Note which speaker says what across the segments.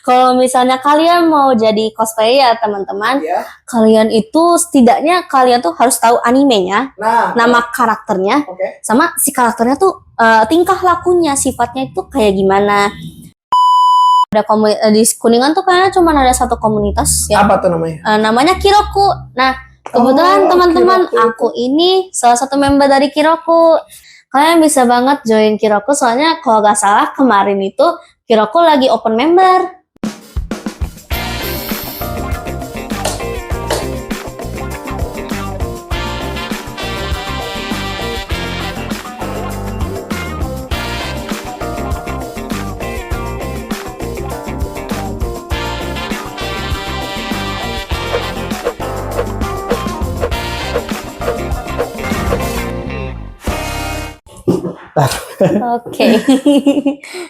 Speaker 1: Kalau misalnya kalian mau jadi cosplay ya teman-teman, kalian itu setidaknya kalian tuh harus tahu animenya, nama karakternya, sama si karakternya tuh tingkah lakunya, sifatnya itu kayak gimana. Ada di Kuningan tuh kayaknya cuma ada satu komunitas ya.
Speaker 2: Apa tuh namanya?
Speaker 1: Namanya Kiroku. Nah, kebetulan teman-teman aku ini salah satu member dari Kiroku. Kalian bisa banget join Kiroku, soalnya kalau gak salah kemarin itu Kiroku lagi open member.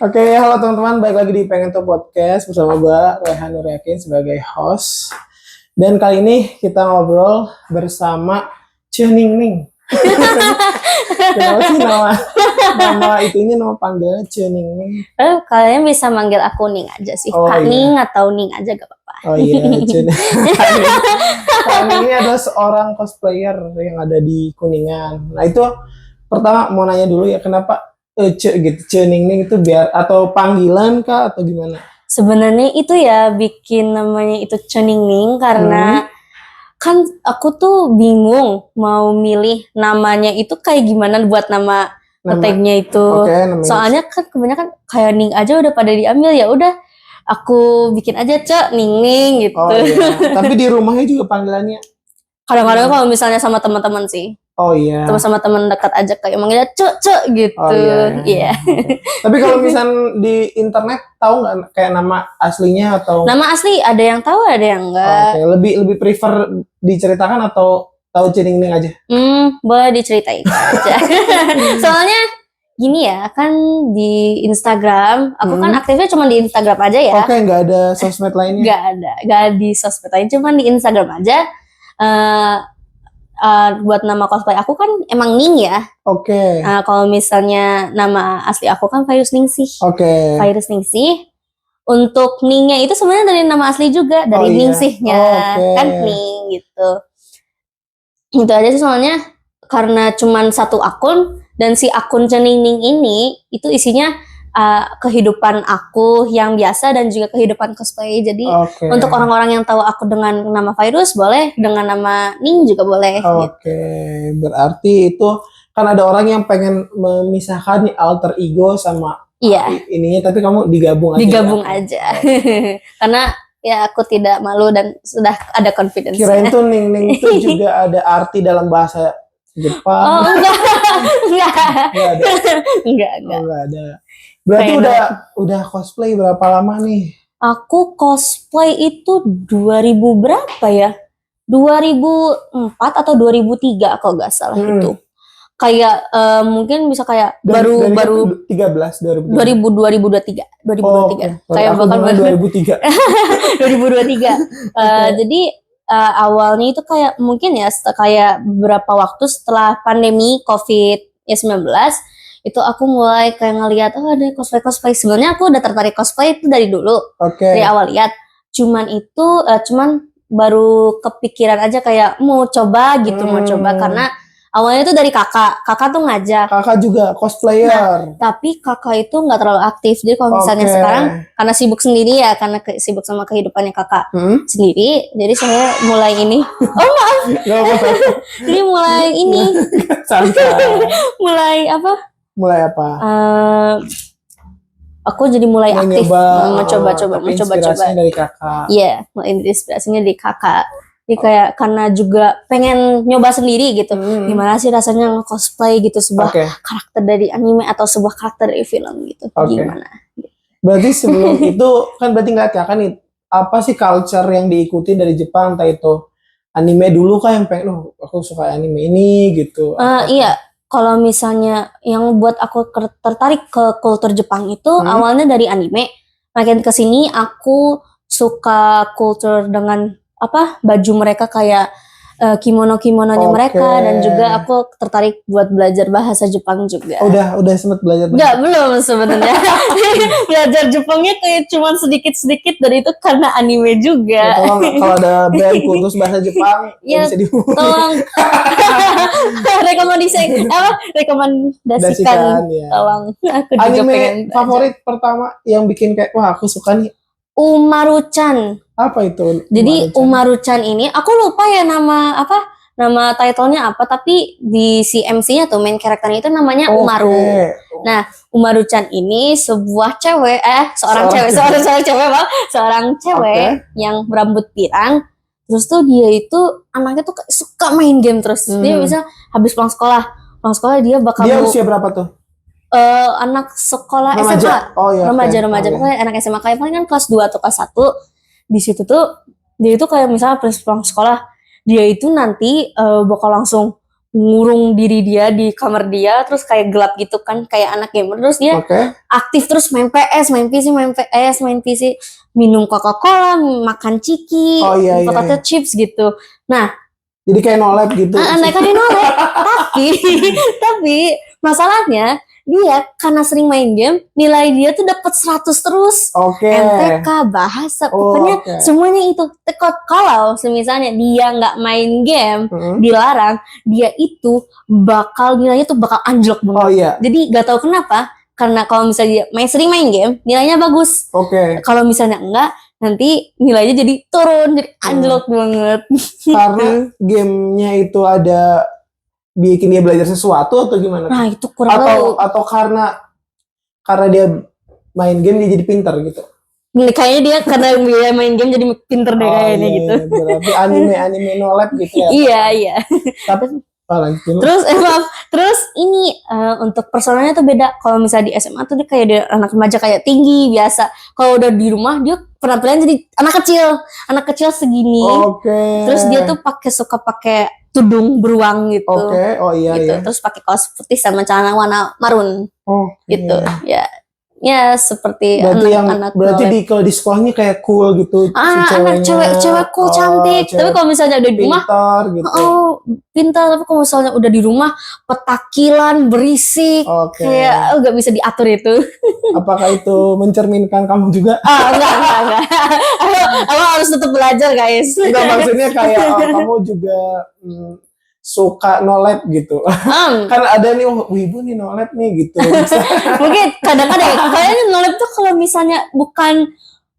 Speaker 2: Oke, halo teman-teman, balik lagi di Pengen Tuh Podcast bersama gue Rehan Nur Yakin sebagai host. Dan kali ini kita ngobrol bersama Ning. Kenapa sih nama panggilannya Ning?
Speaker 1: Kalian bisa manggil aku Ning aja sih, Kak Ning atau Ning aja gak apa-apa.
Speaker 2: Oh iya, Ning. Kak Ning ini adalah seorang cosplayer yang ada di Kuningan. Nah itu pertama mau nanya dulu ya, kenapa Ning itu biar atau panggilan kah atau gimana?
Speaker 1: Sebenarnya itu ya bikin namanya itu Ning karena kan aku tuh bingung mau milih namanya itu kayak gimana buat nama tagnya itu. Soalnya kan kebanyakan kayak Ning aja udah pada diambil, ya udah aku bikin aja Ning gitu.
Speaker 2: Oh iya. Tapi di rumahnya juga panggilannya?
Speaker 1: Kadang-kadang kalau misalnya sama teman-teman sih.
Speaker 2: Oh iya.
Speaker 1: Sama teman dekat aja kayak manggilnya gitu.
Speaker 2: Oh iya. Tapi kalau misalnya di internet tahu nggak kayak nama aslinya atau? Nama
Speaker 1: asli ada yang tahu, ada yang enggak.
Speaker 2: Lebih prefer diceritakan atau tahu Ning aja?
Speaker 1: Boleh diceritain aja. Soalnya gini ya, kan di Instagram, aku kan aktifnya cuma di Instagram aja ya.
Speaker 2: Oke, nggak ada sosmed lainnya?
Speaker 1: Nggak di sosmed lain, cuma di Instagram aja. Buat nama cosplay aku kan emang Ning ya.
Speaker 2: Oke.
Speaker 1: Kalau misalnya nama asli aku kan Virus Ningsih.
Speaker 2: Oke.
Speaker 1: Virus Ningsih. Untuk Ningnya itu sebenarnya dari nama asli juga, dari Ningsihnya. Kan Ning gitu. Itu aja sih, soalnya karena cuman satu akun, dan si akun Ning ini itu isinya kehidupan aku yang biasa dan juga kehidupan cosplay. Jadi untuk orang-orang yang tahu aku dengan nama Virus boleh, dengan nama Ning juga boleh.
Speaker 2: Oke, berarti itu kan ada orang yang pengen memisahkan nih alter ego sama ininya, tapi kamu digabung
Speaker 1: aja. Karena ya aku tidak malu dan sudah ada confidence.
Speaker 2: Kirain tuh Ning itu juga ada arti dalam bahasa Jepang.
Speaker 1: Oh enggak.
Speaker 2: Enggak ada. Berarti udah cosplay berapa lama nih?
Speaker 1: Aku cosplay itu 2000 berapa ya? 2004 atau 2003 kalau nggak salah itu. Kayak mungkin bisa kayak baru 2023. Kayak bahkan 2003. 2023. Jadi awalnya itu kayak mungkin ya kayak beberapa waktu setelah pandemi COVID-19 itu aku mulai kayak ngelihat ada cosplay. Sebenarnya aku udah tertarik cosplay itu dari dulu. Dari awal lihat. Cuman baru kepikiran aja kayak mau coba karena awalnya itu dari kakak tuh ngajak.
Speaker 2: Kakak juga cosplayer.
Speaker 1: Tapi kakak itu nggak terlalu aktif. Jadi kalau misalnya sekarang karena sibuk sendiri ya, karena sibuk sama kehidupannya kakak sendiri, jadi saya mulai ini. Oh maaf. Jadi mulai ini. Mulai apa? Aku jadi mulai aktif mencoba.
Speaker 2: Inspirasinya dari kakak.
Speaker 1: Iya, inspirasinya dari kakak. Jadi kayak karena juga pengen nyoba sendiri gitu. Gimana sih rasanya nge-cosplay gitu sebuah karakter dari anime atau sebuah karakter dari film gitu. Gimana?
Speaker 2: Berarti sebelum itu kan berarti nggak kan nih apa sih culture yang diikuti dari Jepang, entah itu anime dulu kan yang pengen aku suka anime ini gitu.
Speaker 1: Iya. Kalau misalnya yang buat aku tertarik ke kultur Jepang itu awalnya dari anime. Makin kesini aku suka kultur dengan baju mereka kayak kimono-kimononya
Speaker 2: Oke.
Speaker 1: mereka, dan juga aku tertarik buat belajar bahasa Jepang juga.
Speaker 2: Udah sempat belajar
Speaker 1: Enggak, belum sebenarnya. Belajar Jepangnya kayak cuman sedikit-sedikit, dan itu karena anime
Speaker 2: Ya,
Speaker 1: juga.
Speaker 2: tolong kalau ada brand khusus bahasa Jepang
Speaker 1: Ya,
Speaker 2: bisa dihubungi.
Speaker 1: tolong rekomendasikan,
Speaker 2: Dasikan, ya.
Speaker 1: tolong. Aku juga pengen
Speaker 2: Anime
Speaker 1: belajar.
Speaker 2: favorit pertama yang bikin kayak wah aku suka nih,
Speaker 1: Umaru-chan.
Speaker 2: apa itu?
Speaker 1: Jadi
Speaker 2: Umaru-chan?
Speaker 1: Umaru-chan ini aku lupa ya nama titlenya apa, tapi di si MC-nya tuh main karakternya itu namanya Umaru.
Speaker 2: Oke.
Speaker 1: Nah, Umaru-chan ini sebuah cewek, seorang cewek
Speaker 2: Oke.
Speaker 1: yang berambut pirang. Terus tuh dia itu anaknya tuh suka main game terus. Dia bisa habis pulang sekolah dia bakal
Speaker 2: Dia usia berapa tuh?
Speaker 1: anak sekolah
Speaker 2: Remaja.
Speaker 1: SMA.
Speaker 2: Oh iya.
Speaker 1: Remaja.
Speaker 2: Oh, iya.
Speaker 1: Pokoknya anak SMA kayak paling kan kelas 2 atau kelas 1. Di situ tuh dia itu kayak misalnya pas pulang sekolah, dia itu nanti bakal langsung ngurung diri dia di kamar dia, terus kayak gelap gitu kan, kayak anak gamer. Terus dia
Speaker 2: Oke.
Speaker 1: aktif terus main PS, main PC, minum Coca-Cola, makan ciki,
Speaker 2: Oh, iya,
Speaker 1: potato
Speaker 2: iya.
Speaker 1: chips gitu. Nah,
Speaker 2: Jadi kayak nolep gitu.
Speaker 1: mereka dinoleh, tapi masalahnya dia karena sering main game, nilai dia tuh dapat 100 terus.
Speaker 2: Oke.
Speaker 1: MTK, bahasa,
Speaker 2: Oh,
Speaker 1: pokoknya
Speaker 2: oke.
Speaker 1: semuanya itu. Kalau misalnya dia nggak main game, dilarang, dia itu nilainya tuh bakal anjlok banget.
Speaker 2: Oh iya.
Speaker 1: Jadi gak tahu kenapa, karena kalau misalnya dia sering main game, nilainya bagus.
Speaker 2: Oke.
Speaker 1: Kalau misalnya enggak, nanti nilainya jadi turun, jadi anjlok banget.
Speaker 2: Karena gamenya itu ada bikin dia belajar sesuatu atau gimana?
Speaker 1: Nah, itu kurang tahu.
Speaker 2: Atau karena dia main game dia jadi pintar gitu.
Speaker 1: Kayaknya dia karena dia main game jadi pinter deh kayaknya
Speaker 2: iya,
Speaker 1: gitu.
Speaker 2: Berarti anime nolep gitu ya.
Speaker 1: Iya.
Speaker 2: Tapi
Speaker 1: Terus ini untuk personalnya tuh beda. Kalau misalnya di SMA tuh dia kayak dia anak remaja kayak tinggi biasa. Kalau udah di rumah dia penampilannya jadi anak kecil segini.
Speaker 2: Oke.
Speaker 1: Terus dia tuh suka pakai tudung beruang gitu.
Speaker 2: Oke. Oh iya
Speaker 1: gitu.
Speaker 2: iya.
Speaker 1: Terus pakai kaos putih sama celana warna marun. Gitu. Ya seperti anak-anak.
Speaker 2: Berarti kalau di sekolahnya kayak cool gitu.
Speaker 1: Anak cewek cool, cantik. Tapi kalau misalnya udah di rumah,
Speaker 2: pintar gitu.
Speaker 1: Pintar. Tapi kalau misalnya udah di rumah, petakilan, berisik, kayak nggak bisa diatur itu.
Speaker 2: Apakah itu mencerminkan kamu juga?
Speaker 1: Enggak. Aku harus tetap belajar, guys.
Speaker 2: Enggak, maksudnya kayak kamu juga suka nolep gitu. Kan ada nih wibu nih nolep nih gitu.
Speaker 1: Mungkin kadang-kadang kayaknya nolep tuh kalau misalnya bukan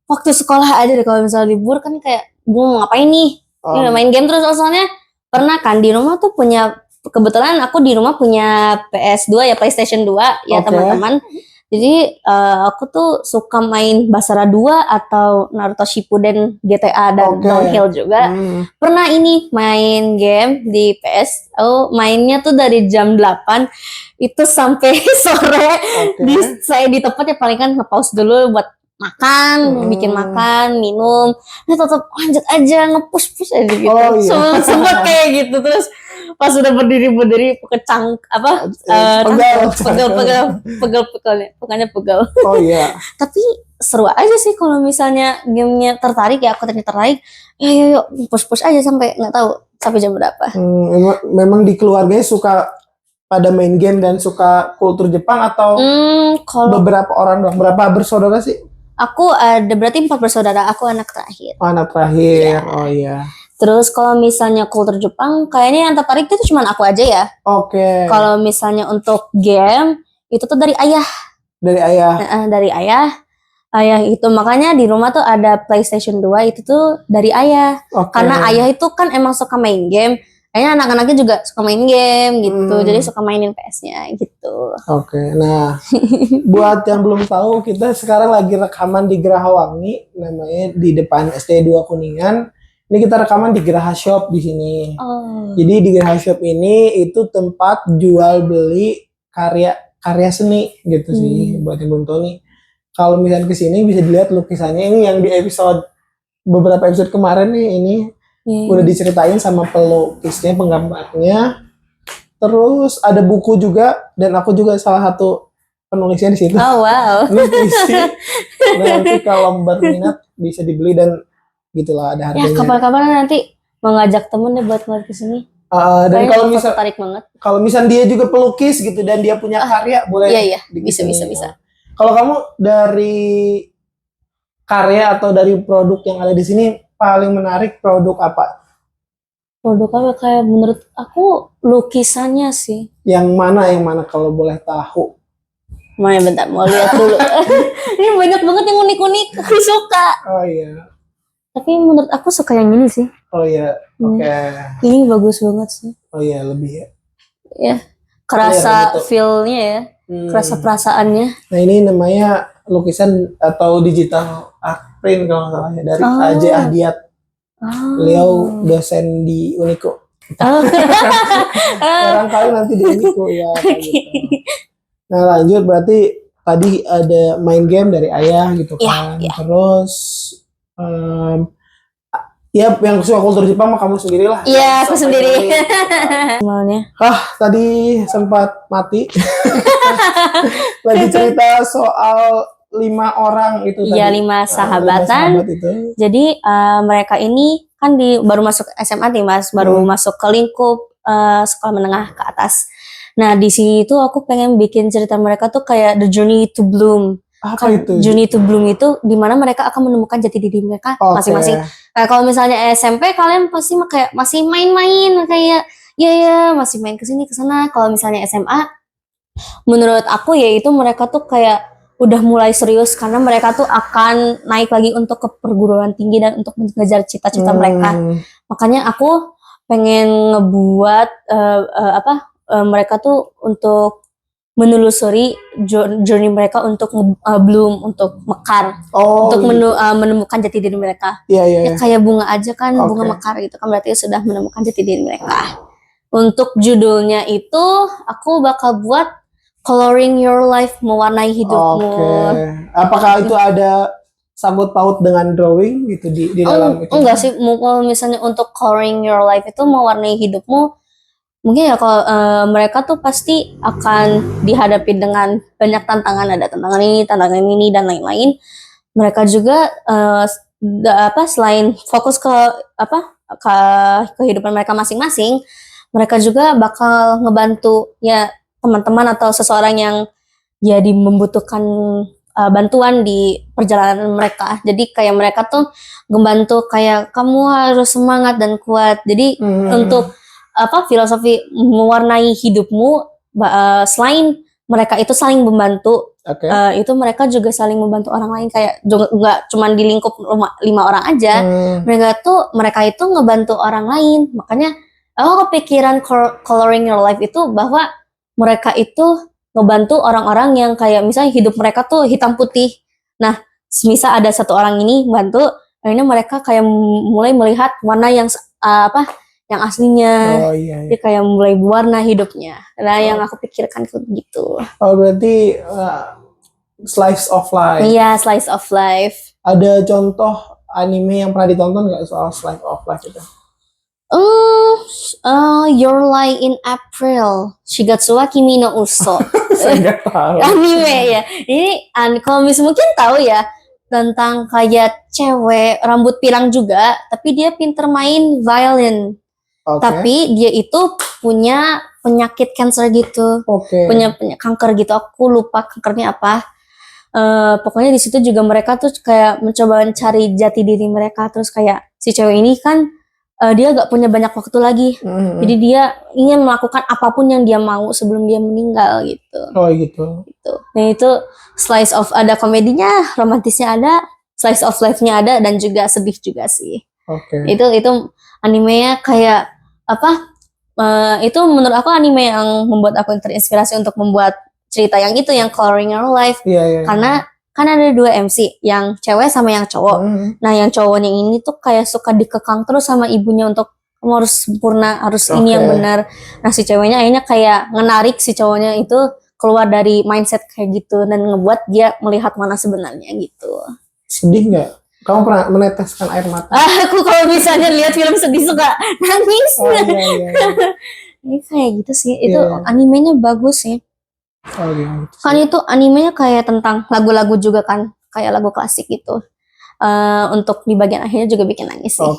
Speaker 1: waktu sekolah aja deh. Kalau misalnya libur kan kayak gue mau ngapain nih? Main game terus. Soalnya pernah kan di rumah tuh kebetulan aku di rumah punya PS2 ya, PlayStation 2 ya teman-teman. Jadi aku tuh suka main Basara 2 atau Naruto Shippuden, GTA dan Downhill juga. Pernah ini main game di PS. Mainnya tuh dari jam 8 itu sampai sore. Saya di tempat ya paling kan nge-pause dulu buat makan, bikin makan, minum. Nah tetap lanjut aja, nge-push aja gitu. Sempat kayak gitu. Terus pas udah berdiri pegel, pokoknya pegel.
Speaker 2: Oh iya.
Speaker 1: Tapi seru aja sih kalau misalnya gamenya tertarik ya, aku tertarik. Ya yuk push aja sampai nggak tahu sampai jam berapa.
Speaker 2: Memang di keluarganya suka pada main game dan suka kultur Jepang atau beberapa orang doang? Berapa bersaudara sih?
Speaker 1: Aku ada berarti 4 bersaudara. Aku anak terakhir.
Speaker 2: Anak terakhir. Oh iya.
Speaker 1: Terus kalau misalnya kultur Jepang, kayaknya yang tertarik itu cuma aku aja ya.
Speaker 2: Oke.
Speaker 1: Kalau misalnya untuk game, itu tuh dari ayah. Dari ayah. Ayah itu makanya di rumah tuh ada PlayStation 2 itu tuh dari ayah. Karena ayah itu kan emang suka main game. Kayaknya anak-anaknya juga suka main game gitu. Jadi suka mainin PS-nya gitu.
Speaker 2: Oke. Nah, buat yang belum tahu, kita sekarang lagi rekaman di Geraha Wangi, namanya di depan SD 2 Kuningan. Ini kita rekaman di Geraha Shop di sini. Jadi di Geraha Shop ini itu tempat jual beli karya seni gitu sih. Buat yang belum tahu nih, kalau misalnya kesini bisa dilihat lukisannya. Ini yang di beberapa episode kemarin nih, ini udah diceritain sama pelukisnya, penggambarnya. Terus ada buku juga, dan aku juga salah satu penulisnya di situ.
Speaker 1: Oh wow.
Speaker 2: Ini puisi. Nanti kalau berminat bisa dibeli dan gitulah ada harganya.
Speaker 1: Ya kapan-kapan nanti ngajak temen deh buat ngeliat kesini.
Speaker 2: Dan
Speaker 1: kalau tertarik banget.
Speaker 2: Kalau misal dia juga pelukis gitu dan dia punya karya, boleh.
Speaker 1: Iya, bisa.
Speaker 2: Kalau kamu dari karya atau dari produk yang ada di sini paling menarik produk apa?
Speaker 1: Produk apa kayak menurut aku lukisannya sih.
Speaker 2: Yang mana kalau boleh tahu?
Speaker 1: Mana bentar mau lihat dulu. Ini banyak banget yang unik-unik, aku suka.
Speaker 2: Oh iya.
Speaker 1: Tapi menurut aku suka yang ini sih.
Speaker 2: Oh iya, oke.
Speaker 1: Ini bagus banget sih.
Speaker 2: Oh iya, lebih ya.
Speaker 1: Ya, kerasa feel-nya ya, kerasa perasaannya.
Speaker 2: Nah ini namanya lukisan atau digital art print kalau nggak salah ya, dari AJ Ahdiat. Beliau dosen di Uniko. Barangkali nanti di Uniko ya. Gitu. Nah lanjut, berarti tadi ada main game dari ayah gitu kan. Terus ya yang suka kultur Jepang mah kamu sendirilah.
Speaker 1: Iya, aku sendiri.
Speaker 2: Tadi sempat mati. Lagi cerita soal 5 orang itu tadi.
Speaker 1: Iya, 5 sahabatan. Jadi mereka ini kan baru masuk SMA nih Mas, baru masuk ke lingkup sekolah menengah ke atas. Nah di sini tuh aku pengen bikin cerita mereka tuh kayak the journey to bloom.
Speaker 2: Apa itu?
Speaker 1: Journey to bloom itu dimana mereka akan menemukan jati diri mereka masing-masing. Kayak kalau misalnya SMP kalian pasti kayak masih main-main kayak ya masih main kesini kesana. Kalau misalnya SMA, menurut aku ya itu mereka tuh kayak udah mulai serius karena mereka tuh akan naik lagi untuk ke perguruan tinggi dan untuk mengejar cita-cita mereka. Makanya aku pengen ngebuat mereka tuh untuk menelusuri journey mereka untuk bloom, untuk mekar, untuk menemukan jati diri mereka. Ya, kayak bunga aja kan, bunga mekar gitu kan berarti sudah menemukan jati diri mereka. Untuk judulnya itu aku bakal buat Coloring Your Life, mewarnai hidupmu.
Speaker 2: Apakah itu ada sangkut paut dengan drawing gitu di dalam itu?
Speaker 1: Enggak sih, kalau misalnya untuk Coloring Your Life itu mewarnai hidupmu, mungkin ya kalau mereka tuh pasti akan dihadapi dengan banyak tantangan, ada tantangan ini dan lain-lain. Mereka juga selain fokus ke kehidupan mereka masing-masing, mereka juga bakal ngebantu ya teman-teman atau seseorang yang jadi membutuhkan bantuan di perjalanan mereka. Jadi kayak mereka tuh ngebantu kayak kamu harus semangat dan kuat. Jadi untuk filosofi mewarnai hidupmu, selain mereka itu saling membantu, itu mereka juga saling membantu orang lain, kayak nggak cuma di lingkup 5 orang aja. Mereka itu ngebantu orang lain. Makanya aku kepikiran Coloring Your Life itu bahwa mereka itu ngebantu orang-orang yang kayak misalnya hidup mereka tuh hitam putih. Nah, misal ada satu orang ini bantu, akhirnya mereka kayak mulai melihat warna yang yang aslinya. Jadi kayak mulai berwarna hidupnya. Nah, yang aku pikirkan gitu.
Speaker 2: Berarti slice of life.
Speaker 1: Iya, slice of life.
Speaker 2: Ada contoh anime yang pernah ditonton nggak soal slice of life itu?
Speaker 1: Your Lie in April, Shigatsu wa Kimi no Uso.
Speaker 2: Saya nggak tahu.
Speaker 1: Anime ya. Ini kalau misalnya mungkin tahu ya tentang kayak cewek rambut pirang juga, tapi dia pinter main violin. Tapi dia itu punya penyakit cancer gitu, punya kanker gitu. Aku lupa kankernya apa. Pokoknya di situ juga mereka tuh kayak mencoba mencari jati diri mereka. Terus kayak si cewek ini kan dia gak punya banyak waktu lagi. Jadi dia ingin melakukan apapun yang dia mau sebelum dia meninggal gitu.
Speaker 2: Gitu.
Speaker 1: Nah itu slice of, ada komedinya, romantisnya ada, slice of life-nya ada, dan juga sedih juga sih. Itu animenya kayak itu menurut aku anime yang membuat aku terinspirasi untuk membuat cerita yang itu, yang Coloring Your Life. Karena kan ada 2 MC, yang cewek sama yang cowok. Nah yang cowoknya ini tuh kayak suka dikekang terus sama ibunya untuk kamu harus sempurna, harus ini yang benar. Nah si ceweknya akhirnya kayak menarik si cowoknya itu keluar dari mindset kayak gitu dan ngebuat dia melihat mana sebenarnya gitu.
Speaker 2: Sedih nggak? Kamu pernah meneteskan air mata?
Speaker 1: Aku kalau misalnya lihat film sedih suka nangis. Ini kayak gitu sih. Itu animenya bagus sih.
Speaker 2: Gitu.
Speaker 1: Kan itu animenya kayak tentang lagu-lagu juga kan, kayak lagu klasik gitu. Untuk di bagian akhirnya juga bikin nangis sih.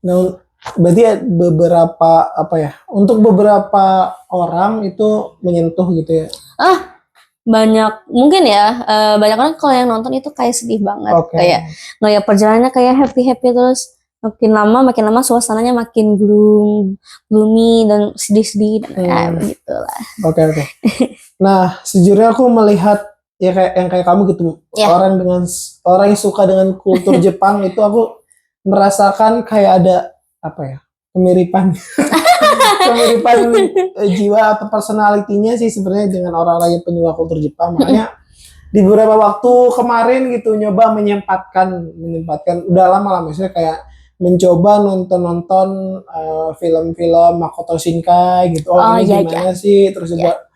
Speaker 2: Nah, berarti ya beberapa apa ya? Untuk beberapa orang itu menyentuh gitu ya.
Speaker 1: Banyak mungkin ya, banyak orang kalau yang nonton itu kayak sedih banget,
Speaker 2: Oke.
Speaker 1: kayak ngeliat perjalanannya kayak happy terus makin lama suasananya makin gloomy dan sedih dan begitu lah.
Speaker 2: Oke. Nah, sejujurnya aku melihat ya kayak yang kayak kamu gitu,
Speaker 1: Ya.
Speaker 2: orang yang suka dengan kultur Jepang itu aku merasakan kayak ada apa ya? Kemiripan jiwa atau personalitinya sih sebenarnya dengan orang-orang yang penyuka kultur Jepang. Makanya di beberapa waktu kemarin gitu nyoba menyempatkan udah lama lah maksudnya kayak mencoba nonton film-film Makoto Shinkai gitu. Ini
Speaker 1: iya,
Speaker 2: gimana sih? Terus juga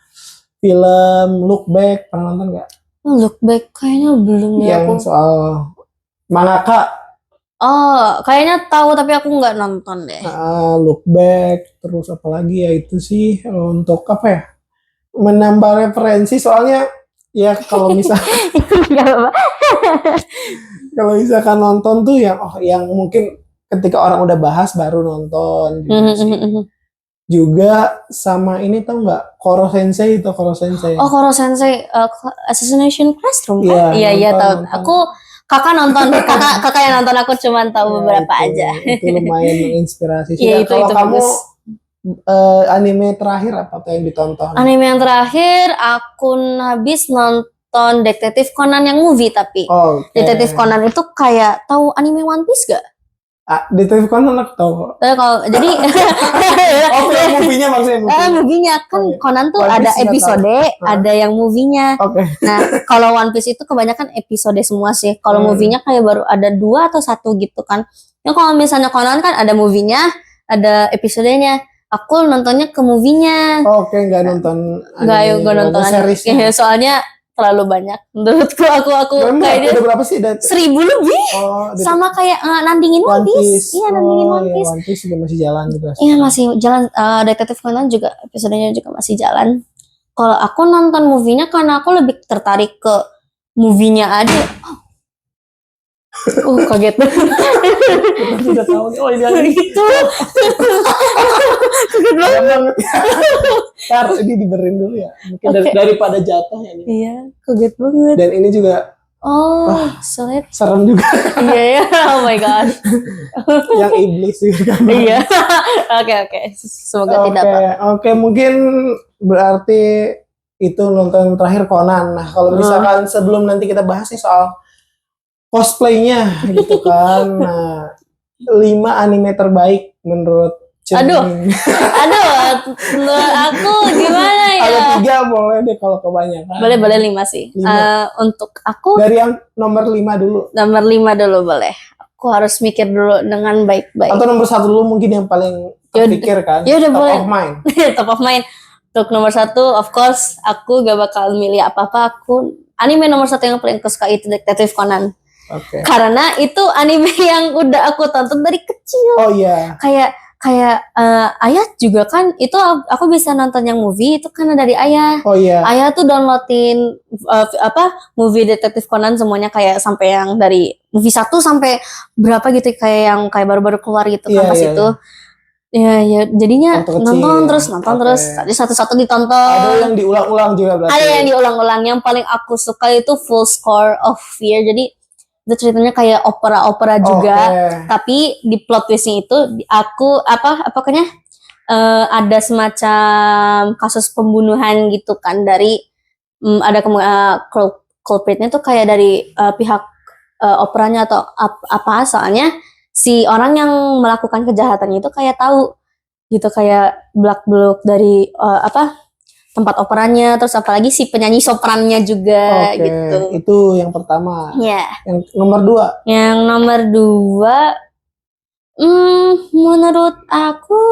Speaker 2: film Look Back, pernah nonton nggak?
Speaker 1: Look Back kayaknya belum ya
Speaker 2: Yang
Speaker 1: aku.
Speaker 2: soal mangaka.
Speaker 1: Kayaknya tahu tapi aku nggak nonton deh.
Speaker 2: Look Back, terus apa lagi ya itu sih untuk apa ya? Menambah referensi soalnya ya kalau misalkan nonton tuh yang mungkin ketika orang udah bahas baru nonton gitu sih. Juga sama ini tau nggak Koro Sensei.
Speaker 1: Koro Sensei, Assassination Classroom kan? Iya tahu. Kakak nonton, kakak yang nonton, aku cuma tahu beberapa aja.
Speaker 2: Itu lumayan menginspirasi sih.
Speaker 1: Iya,
Speaker 2: Kalau kamu
Speaker 1: bagus.
Speaker 2: Anime terakhir apa tuh yang ditonton?
Speaker 1: Anime yang terakhir aku habis nonton Detektif Conan yang movie tapi. Detektif Conan itu kayak tahu anime One Piece gak?
Speaker 2: Detektif Conan aku tahu.
Speaker 1: Jadi
Speaker 2: film movie-nya maksudnya.
Speaker 1: Movie-nya kan Conan tuh ada episode, ada yang movie-nya. Nah, kalau One Piece itu kebanyakan episode semua sih. Kalau movie-nya kayak baru ada 2 atau 1 gitu kan. Ya kalau misalnya Conan kan ada movie-nya, ada episodenya. Aku nontonnya ke movie-nya.
Speaker 2: Nggak nonton
Speaker 1: series-nya. Soalnya terlalu banyak menurutku. Aku kayaknya
Speaker 2: udah berapa sih?
Speaker 1: 1000 lebih. Sama kayak nandingin One Piece. Iya, nandingin One Piece.
Speaker 2: One Piece juga masih jalan juga.
Speaker 1: Iya, masih jalan. Detektif Conan juga episodenya juga masih jalan. Kalau aku nonton movie-nya karena aku lebih tertarik ke movie-nya aja. Kaget.
Speaker 2: Kita sudah tahu nih. Ini yang
Speaker 1: gitu. Kaget banget.
Speaker 2: Ntar ini diberin dulu ya. Mungkin daripada jatuh ya.
Speaker 1: Iya, kaget banget.
Speaker 2: Dan ini juga
Speaker 1: sulit.
Speaker 2: Serem juga.
Speaker 1: Iya, oh my god.
Speaker 2: Yang iblis juga kan.
Speaker 1: Iya. Oke. Semoga tidak apa.
Speaker 2: Oke, mungkin berarti itu nonton terakhir Conan. Nah, kalau misalkan sebelum nanti kita bahas nih soal cosplaynya gitu kan. Nah, 5 anime terbaik menurut
Speaker 1: Aduh, menurut aku gimana ya?
Speaker 2: Ada 3 boleh deh kalau kebanyakan.
Speaker 1: Boleh 5 sih. 5. Untuk aku
Speaker 2: dari yang nomor 5 dulu.
Speaker 1: Nomor 5 dulu boleh. Aku harus mikir dulu dengan baik-baik.
Speaker 2: Atau nomor 1 dulu mungkin yang paling terpikir kan.
Speaker 1: Ya udah boleh.
Speaker 2: Top of mind.
Speaker 1: Top of mind. Untuk nomor 1, of course, aku gak bakal milih apa-apa. Anime nomor 1 yang paling aku suka itu Detektif Conan. Karena itu anime yang udah aku tonton dari kecil.
Speaker 2: Oh iya.
Speaker 1: Kayak ayah juga kan, itu aku bisa nonton yang movie itu karena dari ayah.
Speaker 2: Oh iya.
Speaker 1: Ayah tuh downloadin movie Detektif Conan semuanya, kayak sampai yang dari movie 1 sampai berapa gitu, kayak yang kayak baru-baru keluar gitu kan pas itu. Ya jadinya nonton terus. Tadi satu-satu ditonton.
Speaker 2: Ada yang diulang-ulang juga berarti.
Speaker 1: Ada yang diulang-ulang. Yang paling aku suka itu Full Score of Fear. Jadi itu ceritanya kayak opera juga, tapi di plot twistnya itu aku pokoknya ada semacam kasus pembunuhan gitu kan, dari ada culpritnya tuh kayak dari pihak operanya atau apa, soalnya si orang yang melakukan kejahatannya itu kayak tahu gitu, kayak belak-beluk dari tempat operanya, terus apalagi si penyanyi soprannya juga gitu.
Speaker 2: Itu yang pertama.
Speaker 1: Iya.
Speaker 2: Yang nomor 2.
Speaker 1: Yang nomor 2, menurut aku,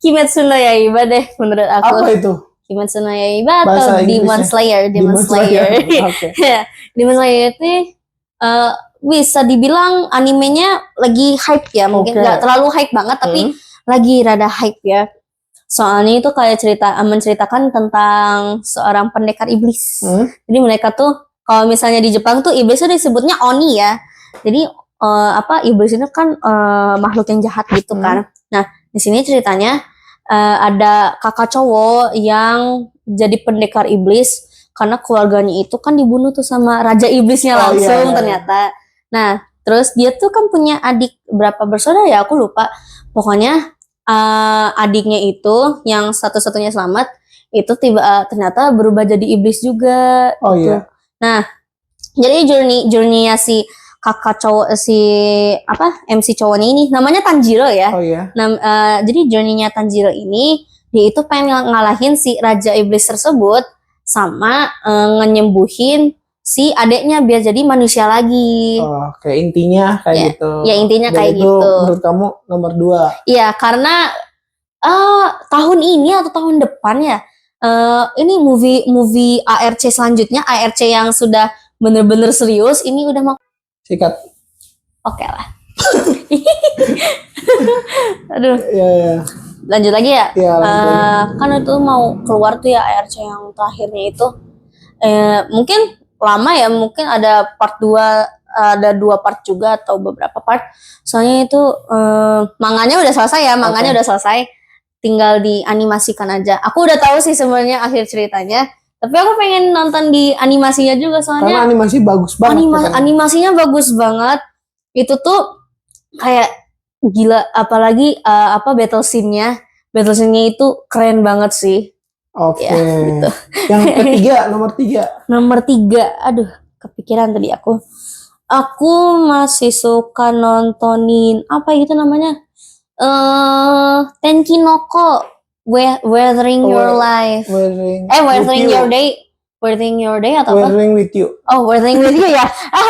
Speaker 1: Kimetsu no Yaiba deh menurut aku.
Speaker 2: Apa itu?
Speaker 1: Kimetsu no Yaiba atau Demon Slayer. Demon Slayer itu bisa dibilang animenya lagi hype ya, mungkin nggak terlalu hype banget tapi lagi rada hype ya. Soalnya itu kayak menceritakan tentang seorang pendekar iblis. Jadi mereka tuh Kalau misalnya di Jepang tuh iblis itu disebutnya oni ya. Jadi iblis itu kan makhluk yang jahat gitu kan. Nah, di sini ceritanya ada kakak cowok yang jadi pendekar iblis karena keluarganya itu kan dibunuh tuh sama raja iblisnya langsung ternyata. Nah, terus dia tuh kan punya adik berapa bersaudara ya, aku lupa. Pokoknya adiknya itu yang satu-satunya selamat itu ternyata berubah jadi iblis juga.
Speaker 2: Oh
Speaker 1: gitu.
Speaker 2: iya.
Speaker 1: Nah, jadi journey-nya si kakak cowok MC cowoknya ini namanya Tanjiro ya.
Speaker 2: Oh iya.
Speaker 1: Jadi journey-nya Tanjiro ini dia itu pengen ngalahin si raja iblis tersebut sama ngenyembuhin si adeknya biar jadi manusia lagi.
Speaker 2: Oh, kayak intinya kayak gitu.
Speaker 1: Ya intinya
Speaker 2: Dan
Speaker 1: kayak
Speaker 2: itu
Speaker 1: gitu.
Speaker 2: Menurut kamu nomor 2?
Speaker 1: Iya, karena tahun ini atau tahun depan ya. Ini movie ARC selanjutnya, ARC yang sudah bener-bener serius, ini udah mau
Speaker 2: sikat.
Speaker 1: Oke lah. Aduh.
Speaker 2: Ya.
Speaker 1: Lanjut lagi ya.
Speaker 2: Ya
Speaker 1: kan itu mau keluar tuh ya ARC yang terakhirnya itu. Mungkin lama ya, mungkin ada part 2, ada 2 part juga atau beberapa part. Soalnya itu manganya udah selesai ya, udah selesai. Tinggal dianimasikan aja. Aku udah tahu sih sebenarnya akhir ceritanya, tapi aku pengen nonton di animasinya juga soalnya.
Speaker 2: Karena animasi bagus banget.
Speaker 1: Animasinya bagus banget. Itu tuh kayak gila, apalagi battle scene-nya. Battle scene-nya itu keren banget sih.
Speaker 2: Oke.
Speaker 1: Ya, gitu.
Speaker 2: Yang ketiga, nomor 3.
Speaker 1: Nomor 3, aduh, kepikiran tadi aku. Aku masih suka nontonin apa itu namanya? Tenkinoko, Weathering Your Life. Weathering Your Day. Weathering Your Day atau apa?
Speaker 2: Weathering With You.
Speaker 1: Oh, Weathering With You ya.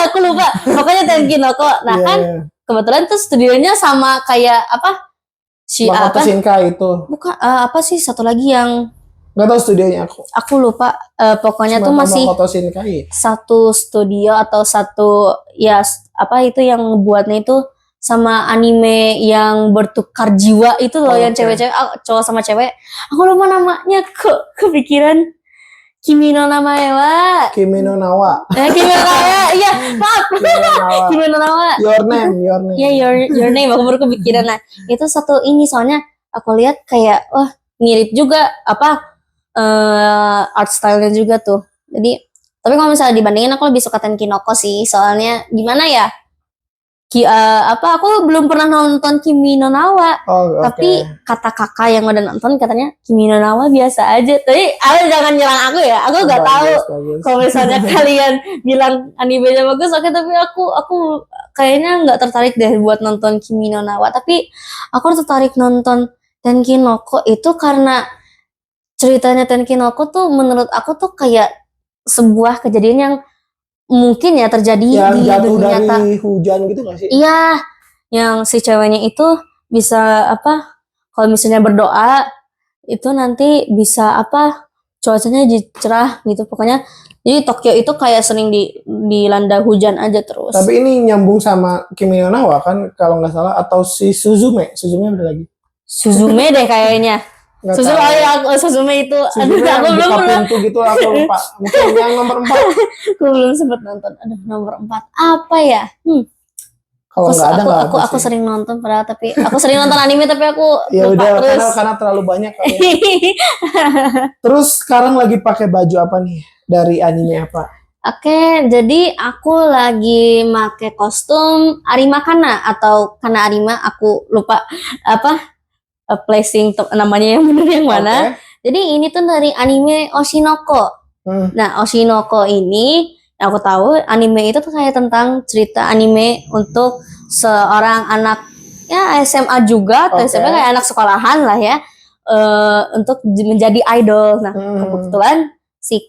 Speaker 1: Aku lupa. Pokoknya Tenkinoko. Nah, kan kebetulan tuh studionya sama kayak apa?
Speaker 2: Makoto Shinkai itu.
Speaker 1: Bukan, apa sih satu lagi yang
Speaker 2: nggak tahu studionya aku.
Speaker 1: Aku lupa. Pokoknya tuh masih
Speaker 2: Makoto Shinkai.
Speaker 1: Satu studio atau satu ya apa itu yang buatnya itu sama anime yang bertukar jiwa itu loh, yang cewek-cewek, cowok sama cewek. Aku lupa namanya, kok kepikiran. Kimi no Nawa.
Speaker 2: Kimi no Nawa.
Speaker 1: Kimi no Nawa. Iya, maaf. Kimi no Nawa.
Speaker 2: Your Name.
Speaker 1: Iya, your Name. Aku baru kepikiran. Nah, itu satu ini soalnya aku lihat kayak wah, mirip juga art style-nya juga tuh. Jadi, tapi kalau misalnya dibandingin aku lebih suka Tenkinoko sih. Soalnya gimana ya? Aku belum pernah nonton Kimi no Nawa. Tapi kata kakak yang udah nonton katanya Kimi no Nawa biasa aja. Tapi jangan nyerang aku ya. Aku nggak tahu. Kalau misalnya kalian bilang animenya bagus, oke, tapi aku kayaknya nggak tertarik deh buat nonton Kimi no Nawa. Tapi aku tertarik nonton Tenkinoko itu karena ceritanya Tenkinoko tuh menurut aku tuh kayak sebuah kejadian yang mungkin ya terjadi
Speaker 2: yang
Speaker 1: di
Speaker 2: jatuh
Speaker 1: dunia nyata.
Speaker 2: Dari hujan gitu gak sih?
Speaker 1: Iya, yang si ceweknya itu bisa kalau misalnya berdoa itu nanti bisa cuacanya cerah gitu. Pokoknya jadi Tokyo itu kayak sering dilanda hujan aja terus.
Speaker 2: Tapi ini nyambung sama Kimi no Nawa kan kalau nggak salah, atau si Suzume ada lagi.
Speaker 1: Suzume deh kayaknya. Suzume itu.
Speaker 2: Suzume
Speaker 1: aku belum pernah.
Speaker 2: Pintu gitu aku lupa. Mungkin yang nomor 4.
Speaker 1: Aku belum sempat nonton. Aduh, nomor 4 apa ya?
Speaker 2: Kalau nggak ada nggak ada.
Speaker 1: Aku sering nonton padahal, tapi aku sering nonton anime tapi aku
Speaker 2: ya
Speaker 1: lupa
Speaker 2: udah
Speaker 1: terus.
Speaker 2: Karena terlalu banyak. Terus sekarang lagi pakai baju apa nih? Dari anime apa?
Speaker 1: Oke, jadi aku lagi make kostum Arima Kana atau Kana Arima, aku lupa placing namanya yang benar yang mana. Jadi ini tuh dari anime Oshinoko. Nah, Oshinoko ini yang aku tahu anime itu tuh kayak tentang cerita anime untuk seorang anak ya SMA juga atau SMA kayak anak sekolahan lah ya, untuk menjadi idol. Nah, kebetulan si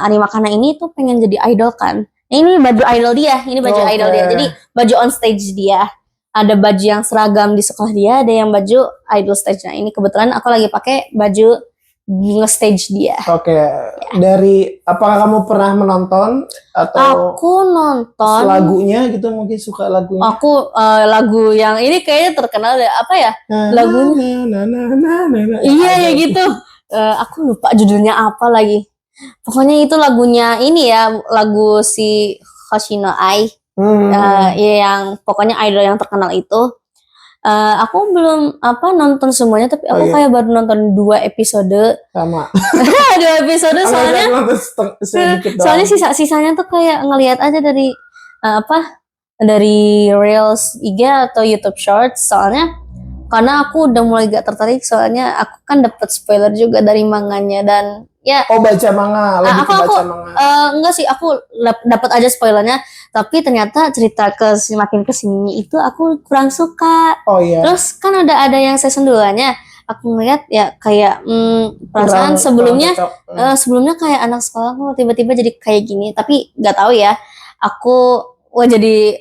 Speaker 1: Arima Kana ini tuh pengen jadi idol kan. Nah, ini baju idol dia, idol dia. Jadi baju on stage dia. Ada baju yang seragam di sekolah dia, ada yang baju idol stage. Nah, ini kebetulan aku lagi pakai baju nge-stage dia. Ya.
Speaker 2: Dari apakah kamu pernah menonton atau
Speaker 1: aku nonton
Speaker 2: lagunya gitu, mungkin suka lagunya?
Speaker 1: Aku lagu yang ini kayaknya terkenal deh, apa ya? Lagunya. Iya ya gitu. Aku lupa judulnya apa lagi. Pokoknya itu lagunya ini ya, lagu si Hoshino Ai. Yang pokoknya idol yang terkenal itu. Aku belum nonton semuanya, tapi aku kayak baru nonton 2 episode.
Speaker 2: Sama.
Speaker 1: 2 episode soalnya sisanya tuh kayak ngelihat aja dari dari Reels IG atau YouTube Shorts. Soalnya karena aku udah mulai gak tertarik, soalnya aku kan dapat spoiler juga dari manganya dan ya.
Speaker 2: Oh, baca manga, lebih ke baca manga.
Speaker 1: Enggak sih, aku dapat aja spoilernya, tapi ternyata cerita semakin kesini itu aku kurang suka.
Speaker 2: Oh iya.
Speaker 1: Terus kan ada yang season 2-nya, aku ngeliat ya kayak perasaan sebelumnya kayak anak sekolah kok tiba-tiba jadi kayak gini, tapi nggak tahu ya, aku jadi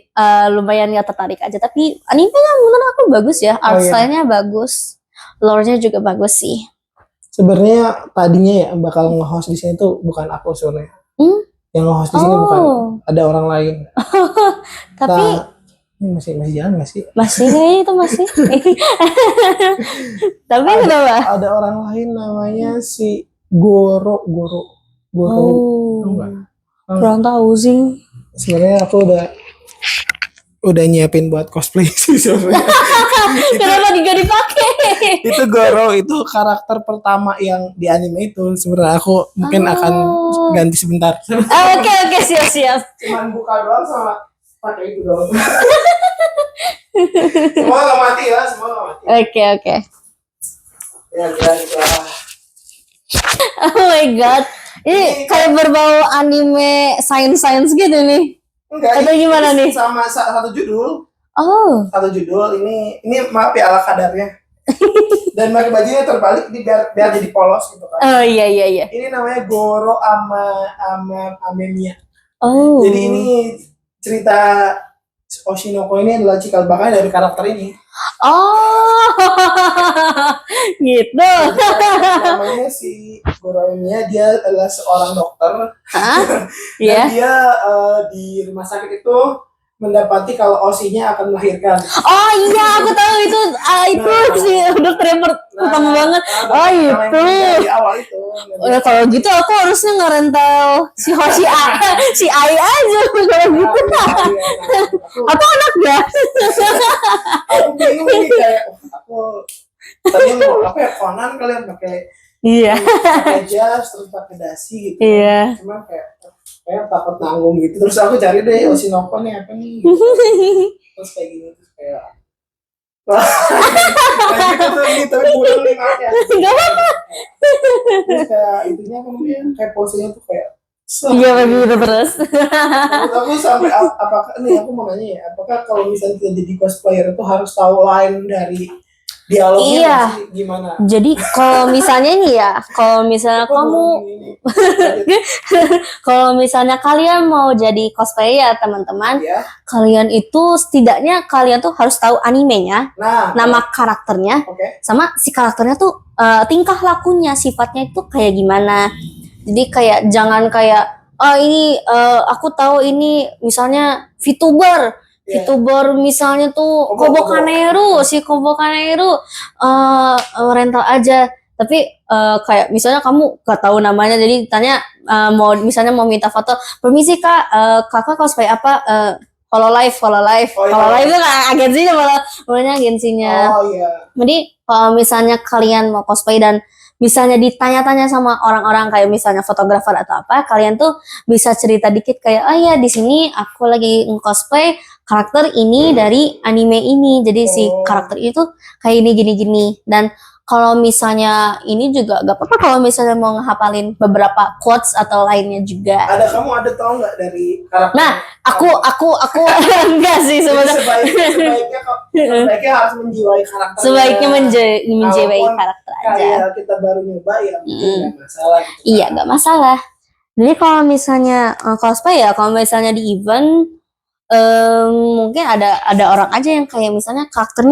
Speaker 1: lumayan gak tertarik aja. Tapi animenya menurut aku bagus ya, art style-nya bagus, lore-nya juga bagus sih.
Speaker 2: Sebenarnya tadinya ya bakal nge-host di sini tuh bukan aku sebenarnya. Yang nge-host di sini bukan, ada orang lain.
Speaker 1: Tapi
Speaker 2: masih jalan nggak sih?
Speaker 1: Masih kayaknya itu masih. Tapi kenapa?
Speaker 2: Ada orang lain namanya si Goro.
Speaker 1: Kurang tahu sih.
Speaker 2: Sebenarnya aku udah nyiapin buat cosplay sih sebenarnya.
Speaker 1: Kenapa gak dipakai?
Speaker 2: Itu Goro, itu karakter pertama yang di anime itu. Sebenarnya aku mungkin akan ganti sebentar.
Speaker 1: Oke, siap.
Speaker 2: Cuman buka doang sama pakai itu doang. Semua gak mati.
Speaker 1: Oke.
Speaker 2: Ya.
Speaker 1: Oh my god. Ini kayak berbau anime science gitu nih.
Speaker 2: Enggak,
Speaker 1: atau gimana nih?
Speaker 2: Sama satu judul.
Speaker 1: Oh.
Speaker 2: Satu judul ini maaf ya ala kadarnya. Dan pakai bajunya terbalik biar jadi polos gitu kan.
Speaker 1: Oh iya.
Speaker 2: Ini namanya Goro Amemiya.
Speaker 1: Oh.
Speaker 2: Jadi ini cerita Oshinoko ini adalah cikal bakal dari karakter ini.
Speaker 1: Oh. Gitu.
Speaker 2: Namanya si Goro Amemiya, dia adalah seorang dokter. Dan dia di rumah sakit itu mendapati kalau Oshinya akan melahirkan.
Speaker 1: Oh iya, aku tahu itu sih dokter yang pertama banget. Itu.
Speaker 2: Di awal itu.
Speaker 1: Kalau gitu aku harusnya ngerental si Hoshi si Ai aja kalau gitu. Atau anaknya?
Speaker 2: Aku bingung nih kayak aku tadi mau Conan kalian pakai jas terus pakai dasi gitu.
Speaker 1: Iya.
Speaker 2: Cuman kayak takut nanggung gitu. Terus aku cari deh Oshinoko nih apa nih gitu. Terus kayak gini terus kayak tapi kurang nih maaf ya.
Speaker 1: Gak apa-apa.
Speaker 2: Terus kayak intinya kayak posenya tuh kayak
Speaker 1: iya begitu terus.
Speaker 2: Aku sampai apakah nih aku mau nanya ya, apakah kalau misalnya kita jadi cosplayer itu harus tahu line dari dialognya gimana?
Speaker 1: Jadi kalau misalnya nih ya, kalau misalnya kalau misalnya kalian mau jadi cosplayer teman-teman, kalian itu setidaknya kalian tuh harus tahu animenya, nama karakternya, sama si karakternya tuh tingkah lakunya, sifatnya itu kayak gimana. Jadi kayak jangan kayak ini aku tahu ini misalnya VTuber misalnya tuh Kobo Kanero rental aja, tapi kayak misalnya kamu gak tahu namanya, jadi tanya mau minta foto, permisi kak, kakak cosplay apa, Hololive itu agensinya. Jadi kalau misalnya kalian mau cosplay dan misalnya ditanya-tanya sama orang-orang kayak misalnya fotografer atau apa, kalian tuh bisa cerita dikit kayak, oh ya di sini aku lagi cosplay karakter ini dari anime ini, jadi si karakter itu kayak ini gini. Dan kalau misalnya ini juga gak apa-apa kalau misalnya mau ngehafalin beberapa quotes atau lainnya juga.
Speaker 2: Kamu ada tau nggak dari karakter?
Speaker 1: Nah, aku enggak sih sebenarnya.
Speaker 2: Sebaiknya harus menjiwai karakter.
Speaker 1: Sebaiknya menjiwai karakter aja.
Speaker 2: Kayak kita baru nyoba ya, nggak masalah. Gitu,
Speaker 1: iya, nggak masalah. Jadi kalau misalnya cosplay ya, kalau misalnya di event mungkin ada orang aja yang kayak misalnya karakter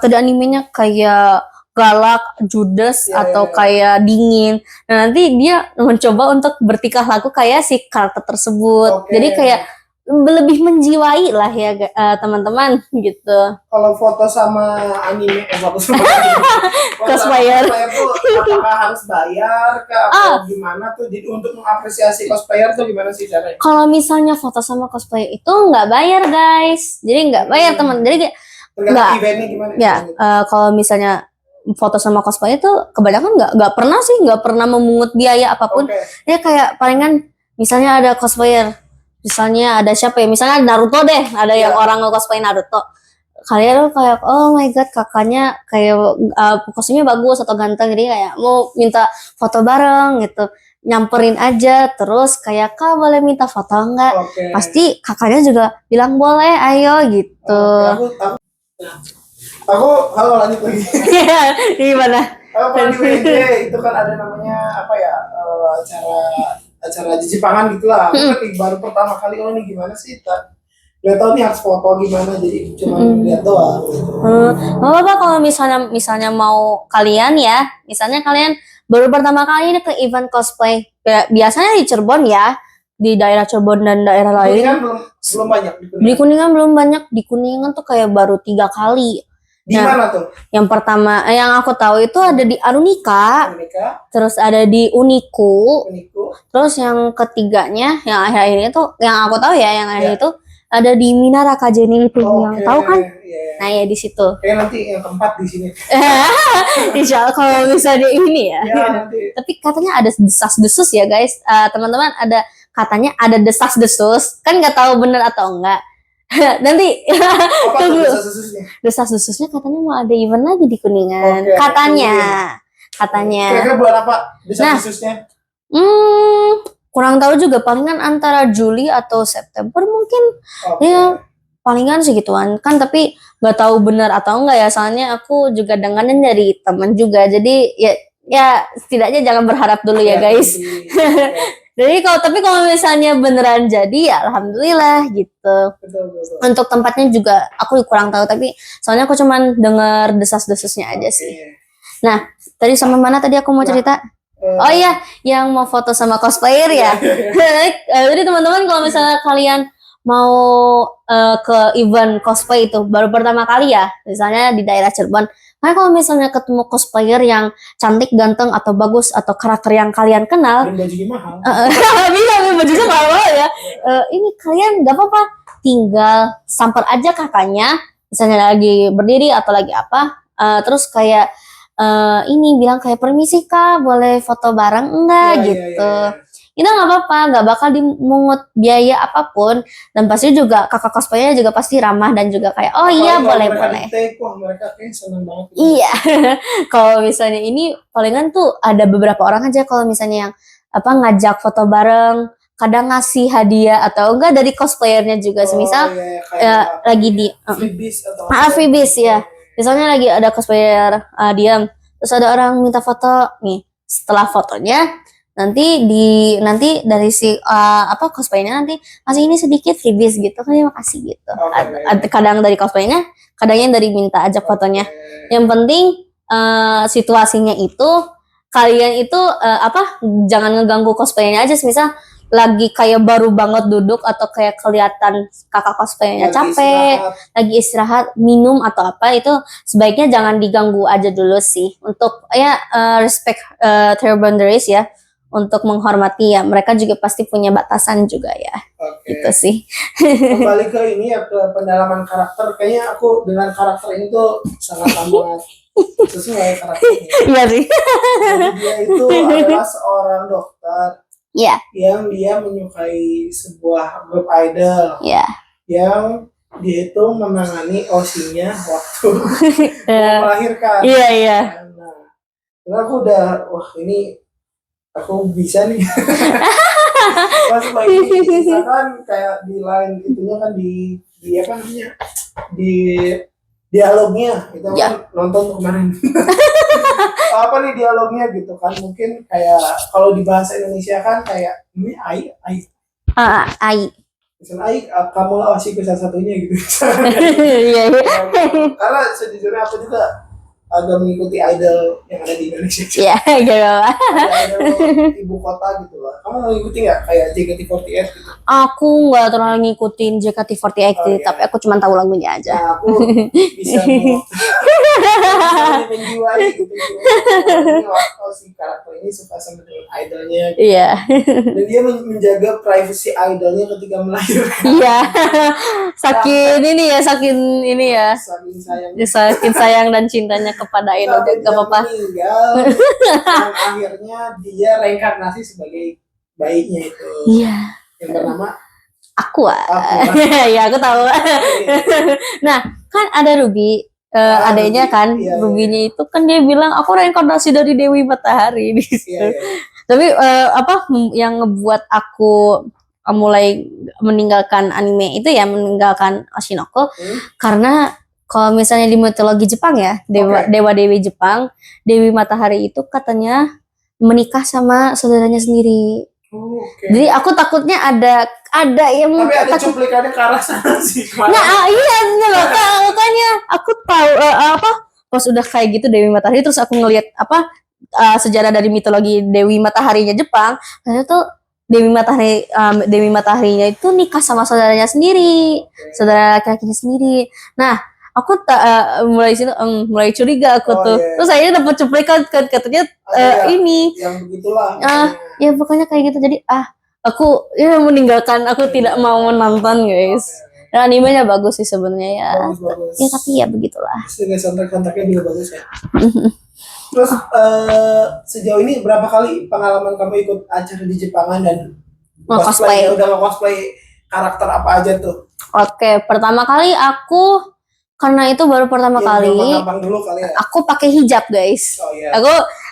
Speaker 1: di animenya kayak galak, judes, atau kayak dingin. Nah nanti dia mencoba untuk bertingkah laku kayak si karakter tersebut. Jadi kayak lebih menjiwai lah ya teman-teman gitu.
Speaker 2: Kalau foto sama anime, foto sama
Speaker 1: Cosplayer.
Speaker 2: cosplayer tuh apakah harus bayar atau gimana tuh? Jadi untuk mengapresiasi cosplayer tuh gimana sih caranya?
Speaker 1: Kalau misalnya foto sama cosplayer itu nggak bayar guys, jadi nggak bayar teman. Jadi kayak
Speaker 2: tergantung eventnya gimana?
Speaker 1: Ya, kalau misalnya foto sama cosplayer itu kebanyakan nggak pernah memungut biaya apapun. Ya kayak palingan misalnya ada cosplayer, misalnya ada siapa ya, misalnya Naruto deh, ada yang orang nge-cosplay Naruto. Kalian kayak oh my god kakaknya kayak kostumnya bagus atau ganteng, jadi kayak mau minta foto bareng gitu, nyamperin aja, terus kayak kak boleh minta foto enggak? Pasti kakaknya juga bilang boleh, ayo gitu.
Speaker 2: Aku halo lanjut lagi.
Speaker 1: Gimana?
Speaker 2: Kalau di WJ itu kan ada namanya apa ya, acara Jepangan gitulah. Aku kan baru pertama kali ini gimana sih? Gak tau nih harus foto gimana, jadi cuma lihat doang.
Speaker 1: Nggak apa-apa kalau misalnya mau kalian ya, misalnya kalian baru pertama kali ini ke event cosplay, biasanya di Cirebon ya, di daerah Cirebon dan daerah lain.
Speaker 2: Belum banyak
Speaker 1: di Kuningan belum banyak. Di Kuningan tuh kayak baru 3 kali.
Speaker 2: Di mana tuh?
Speaker 1: Yang pertama yang aku tahu itu ada di Arunika, terus ada di Uniku. Terus yang ketiganya yang akhir-akhir itu yang aku tahu ya, yang akhir itu ada di Minara Kajeni itu, yang tahu kan? Nah ya di situ.
Speaker 2: Nanti yang keempat di sini.
Speaker 1: Insya Allah kalau misalnya ini ya. Tapi katanya ada desas-desus ya guys, teman-teman, ada katanya ada desas-desus, kan nggak tahu bener atau enggak. Nanti tunggu. Desas-desusnya katanya mau ada event lagi di Kuningan. Katanya.
Speaker 2: Kira-kira bulan apa desas-desusnya?
Speaker 1: Kurang tahu juga, palingan antara Juli atau September mungkin. Ya palingan segituan kan, tapi nggak tahu benar atau enggak ya, soalnya aku juga dengarnya dari teman juga, jadi ya setidaknya jangan berharap dulu ya guys. Jadi kalau misalnya beneran jadi ya alhamdulillah gitu.
Speaker 2: Betul.
Speaker 1: Untuk tempatnya juga aku kurang tahu, tapi soalnya aku cuman dengar desas-desusnya aja sih. Nah, tadi sama mana tadi aku mau cerita? Oh iya, yang mau foto sama cosplayer ya. Jadi teman-teman kalau misalnya kalian mau ke event cosplay itu baru pertama kali ya, misalnya di daerah Cirebon. Nah, kalau misalnya ketemu cosplayer yang cantik, ganteng, atau bagus, atau karakter yang kalian kenal,
Speaker 2: bajunya mahal.
Speaker 1: Bisa, bajunya mahal ya. Ini kalian gak apa-apa, tinggal samper aja kakaknya, misalnya lagi berdiri atau lagi apa, terus kayak ini bilang kayak permisi kak, boleh foto bareng enggak gitu. Itu nggak apa-apa, nggak bakal dimungut biaya apapun, dan pasti juga kakak cosplaynya juga pasti ramah dan juga kayak oh iya boleh.
Speaker 2: Mereka kayak seneng banget.
Speaker 1: Iya. Kalau misalnya ini palingan tuh ada beberapa orang aja kalau misalnya yang ngajak foto bareng, kadang ngasih hadiah atau enggak dari cosplayernya juga, semisal lagi di freebies ya. Misalnya lagi ada cosplayer diam, terus ada orang minta foto nih, setelah fotonya nanti dari si cosplaynya nanti masih ini sedikit freebies gitu, terima kasih gitu. Kadang dari cosplaynya, kadangnya dari minta ajak fotonya. Yang penting situasinya itu kalian itu jangan ngeganggu cosplaynya aja, misal lagi kayak baru banget duduk atau kayak kelihatan kakak cosplaynya capek, lagi istirahat, minum atau apa, itu sebaiknya jangan diganggu aja dulu sih, untuk respect their boundaries ya, untuk menghormati ya, mereka juga pasti punya batasan juga ya. Gitu sih.
Speaker 2: Kembali ke ini ya, ke pendalaman karakter, kayaknya aku dengan karakter ini tuh sangat sesuai karakternya.
Speaker 1: Iya sih.
Speaker 2: Dia itu adalah seorang dokter. Yang dia menyukai sebuah grup idol. Yang dia itu menangani OSI-nya waktu melahirkan.
Speaker 1: Iya.
Speaker 2: Nah, aku udah ini aku bisa nih. Pas lagi misalkan kayak di line itunya kan di apa namanya, di dialognya itu kan nonton kemarin. Apa nih dialognya gitu kan, mungkin kayak kalau di bahasa Indonesia kan kayak ini ai misalnya ai kamu lah OSIku salah satunya gitu. Karena sejujurnya aku juga agak mengikuti idol yang ada di Indonesia.
Speaker 1: Iya, gitu.
Speaker 2: Ada idol ibu kota gitu lah. Kamu mau ngikutin nggak kayak JKT48 gitu?
Speaker 1: Aku nggak terlalu ngikutin JKT48
Speaker 2: Oh, iya.
Speaker 1: tapi aku cuma tahu lagunya aja.
Speaker 2: Nah, aku bisa menjiwai gitu. Oh, si karakter ini suka sama dengan idolnya. Gitu.
Speaker 1: Iya.
Speaker 2: Dan dia menjaga privasi idolnya ketika melahirkan.
Speaker 1: Iya. Saking ini ya.
Speaker 2: Saking sayang.
Speaker 1: Saking sayang dan cintanya kepada idol
Speaker 2: Sampai
Speaker 1: gak apa-apa.
Speaker 2: meninggal, dan akhirnya dia reinkarnasi sebagai bayinya itu.
Speaker 1: Iya.
Speaker 2: Yang bernama
Speaker 1: Aqua.
Speaker 2: Aqua.
Speaker 1: Ya, aku tahu. Nah, kan ada Ruby, adanya kan,
Speaker 2: iya,
Speaker 1: Rubinya itu kan dia bilang aku reinkarnasi dari Dewi Matahari di situ.
Speaker 2: Iya.
Speaker 1: Tapi yang ngebuat aku mulai meninggalkan anime itu ya, meninggalkan Oshinoko karena kalau misalnya di mitologi Jepang ya, dewa-dewi Jepang, Dewi Matahari itu katanya menikah sama saudaranya sendiri. Jadi aku takutnya ada yang
Speaker 2: tapi ada cuplikannya ke arah sana sih.
Speaker 1: Nah, iya makanya aku tahu pas udah kayak gitu Dewi Matahari terus aku ngelihat sejarah dari mitologi Dewi Mataharinya Jepang, ternyata tuh Dewi Mataharinya itu nikah sama saudaranya sendiri, saudara laki-lakinya sendiri. Nah, aku mulai curiga aku tuh.
Speaker 2: Iya.
Speaker 1: Terus akhirnya dapat cuplikan katanya ini.
Speaker 2: Yang begitulah.
Speaker 1: Ya pokoknya kayak gitu. Jadi aku meninggalkan, aku tidak mau menonton guys. Dan animenya bagus sih sebenarnya ya.
Speaker 2: Bagus.
Speaker 1: Ya tapi ya begitulah.
Speaker 2: Soundtrack-nya juga bagus ya. Terus sejauh ini berapa kali pengalaman kamu ikut acara di Jepangan dan
Speaker 1: cosplay?
Speaker 2: Udah cosplay karakter apa aja tuh?
Speaker 1: Oke, pertama kali aku karena itu baru pertama kali.
Speaker 2: Dulu kali ya.
Speaker 1: Aku pakai hijab guys.
Speaker 2: Oh, iya.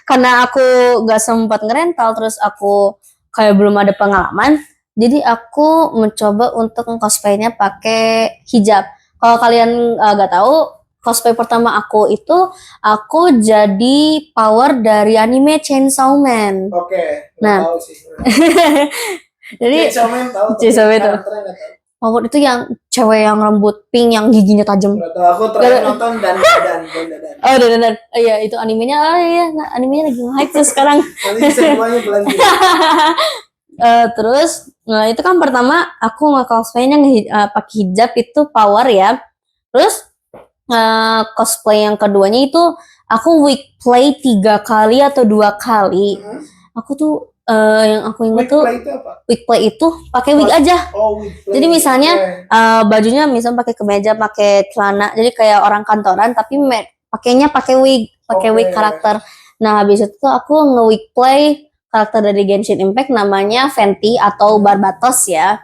Speaker 1: Karena aku gak sempat ngerental, terus aku kayak belum ada pengalaman, jadi aku mencoba untuk cosplaynya pakai hijab. Kalau kalian gak tahu, cosplay pertama aku itu aku jadi power dari anime Chainsaw Man.
Speaker 2: Oke.
Speaker 1: Nah,
Speaker 2: tahu sih.
Speaker 1: jadi
Speaker 2: Chainsaw Man tahu.
Speaker 1: power itu yang cewek yang rambut pink yang giginya tajam.
Speaker 2: Aku terakhir nonton dan.
Speaker 1: Oh, dan. Iya, itu animenya. Animenya lagi hype tuh sekarang.
Speaker 2: Nanti semuanya belanja.
Speaker 1: Terus itu kan pertama aku nge-cosplaynya pakai hijab itu power ya. Terus cosplay yang keduanya itu aku wig play 3 kali atau 2 kali. Aku tuh yang aku ingat tuh wig play itu pakai wig aja. Jadi misalnya bajunya misalnya pakai kemeja, pakai celana, jadi kayak orang kantoran tapi pakainya pakai wig karakter. Nah, habis itu tuh aku nge-wig play karakter dari Genshin Impact namanya Venti atau Barbatos ya.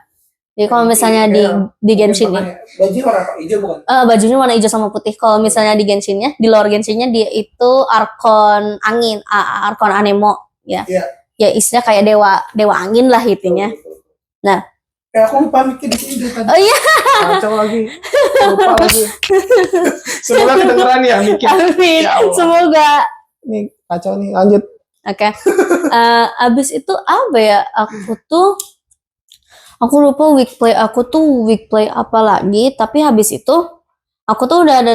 Speaker 1: Jadi kalau misalnya di Genshin
Speaker 2: bajunya warna hijau bukan?
Speaker 1: Bajunya warna hijau sama putih. Kalau misalnya di Genshinnya, di luar Genshinnya dia itu Arkon angin, Arkon Anemo ya. Ya istilah kayak dewa angin lah intinya. Nah,
Speaker 2: aku lupa mikir di sini tadi.
Speaker 1: Oh iya.
Speaker 2: Kacau lagi. Lupa lagi. Semoga kedengeran ya mikir.
Speaker 1: Amin.
Speaker 2: Ya
Speaker 1: semoga.
Speaker 2: Nih kacau nih, lanjut.
Speaker 1: Oke. Abis itu apa ya? Aku lupa wig play apa lagi. Tapi habis itu aku tuh udah ada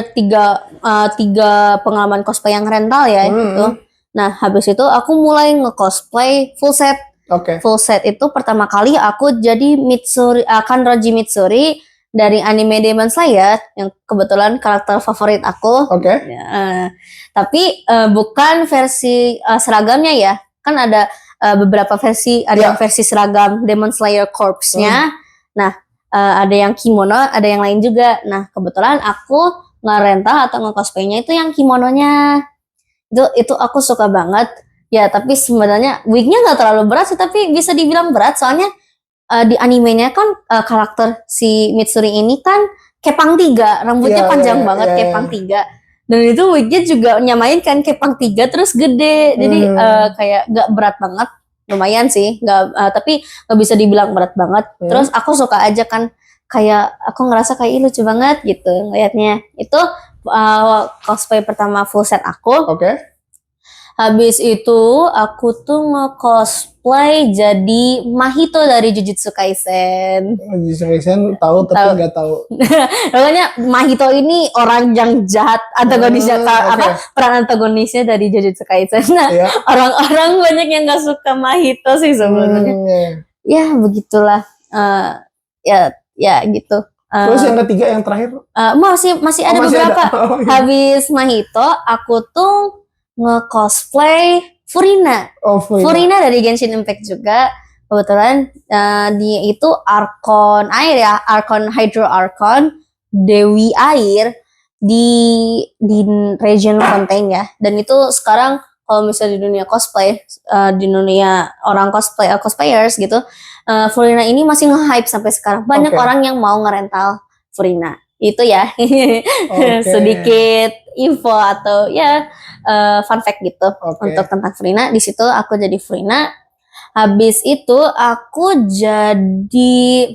Speaker 1: tiga pengalaman cosplay yang rental ya gitu. Nah, habis itu aku mulai nge-cosplay full set. Full set itu pertama kali aku jadi Mitsuri, Kanroji Mitsuri dari anime Demon Slayer yang kebetulan karakter favorit aku. Tapi bukan versi seragamnya ya. Kan ada beberapa versi, ada yang versi seragam Demon Slayer Corps-nya. Nah, ada yang kimono, ada yang lain juga. Nah, kebetulan aku nge-rental atau nge-cosplaynya itu yang kimononya. Itu aku suka banget. Ya, tapi sebenarnya wignya nggak terlalu berat sih, tapi bisa dibilang berat soalnya di animenya kan karakter si Mitsuri ini kan kepang 3, rambutnya panjang banget kepang 3. Dan itu wignya juga nyamain kan kepang 3 terus gede. Jadi kayak nggak berat banget, lumayan sih, tapi nggak bisa dibilang berat banget. Terus aku suka aja kan, kayak aku ngerasa kayak lucu banget gitu ngeliatnya. Itu cosplay pertama full set aku. Habis itu aku tuh nge-cosplay jadi Mahito dari Jujutsu Kaisen.
Speaker 2: Jujutsu Kaisen tahu tapi nggak tahu.
Speaker 1: Pokoknya Mahito ini orang yang jahat, antagonisnya peran antagonisnya dari Jujutsu Kaisen. Nah, orang-orang banyak yang nggak suka Mahito sih sebenarnya. Ya begitulah. Ya gitu.
Speaker 2: Terus yang ketiga yang terakhir?
Speaker 1: Masih ada beberapa. Habis Mahito, aku tuh nge-cosplay Furina. Furina dari Genshin Impact juga. Kebetulan dia itu Archon air ya, Archon Hydro Archon, Dewi Air di region Fontaine ya. Dan itu sekarang kalau misalnya di dunia cosplay, di dunia orang cosplayers gitu, Furina ini masih nge-hype sampai sekarang. Banyak orang yang mau ngerental Furina. Itu ya sedikit info atau ya fun fact gitu untuk tentang Furina. Di situ aku jadi Furina. Habis itu aku jadi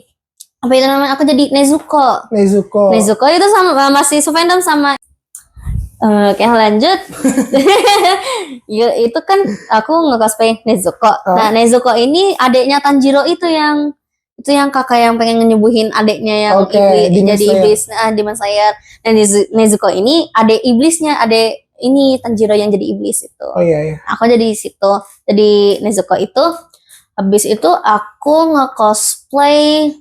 Speaker 1: apa itu namanya? Aku jadi Nezuko. Nezuko itu sama masih sefandom sama. Oke, lanjut. Itu kan aku nge-cosplay Nezuko. Nah, Nezuko ini adiknya Tanjiro itu yang kakak yang pengen nyembuhin adiknya yang jadi iblis, Demon Slayer. Dan Nezuko ini adik iblisnya, adik ini Tanjiro yang jadi iblis itu. Aku jadi situ, jadi Nezuko itu. Habis itu aku nge-cosplay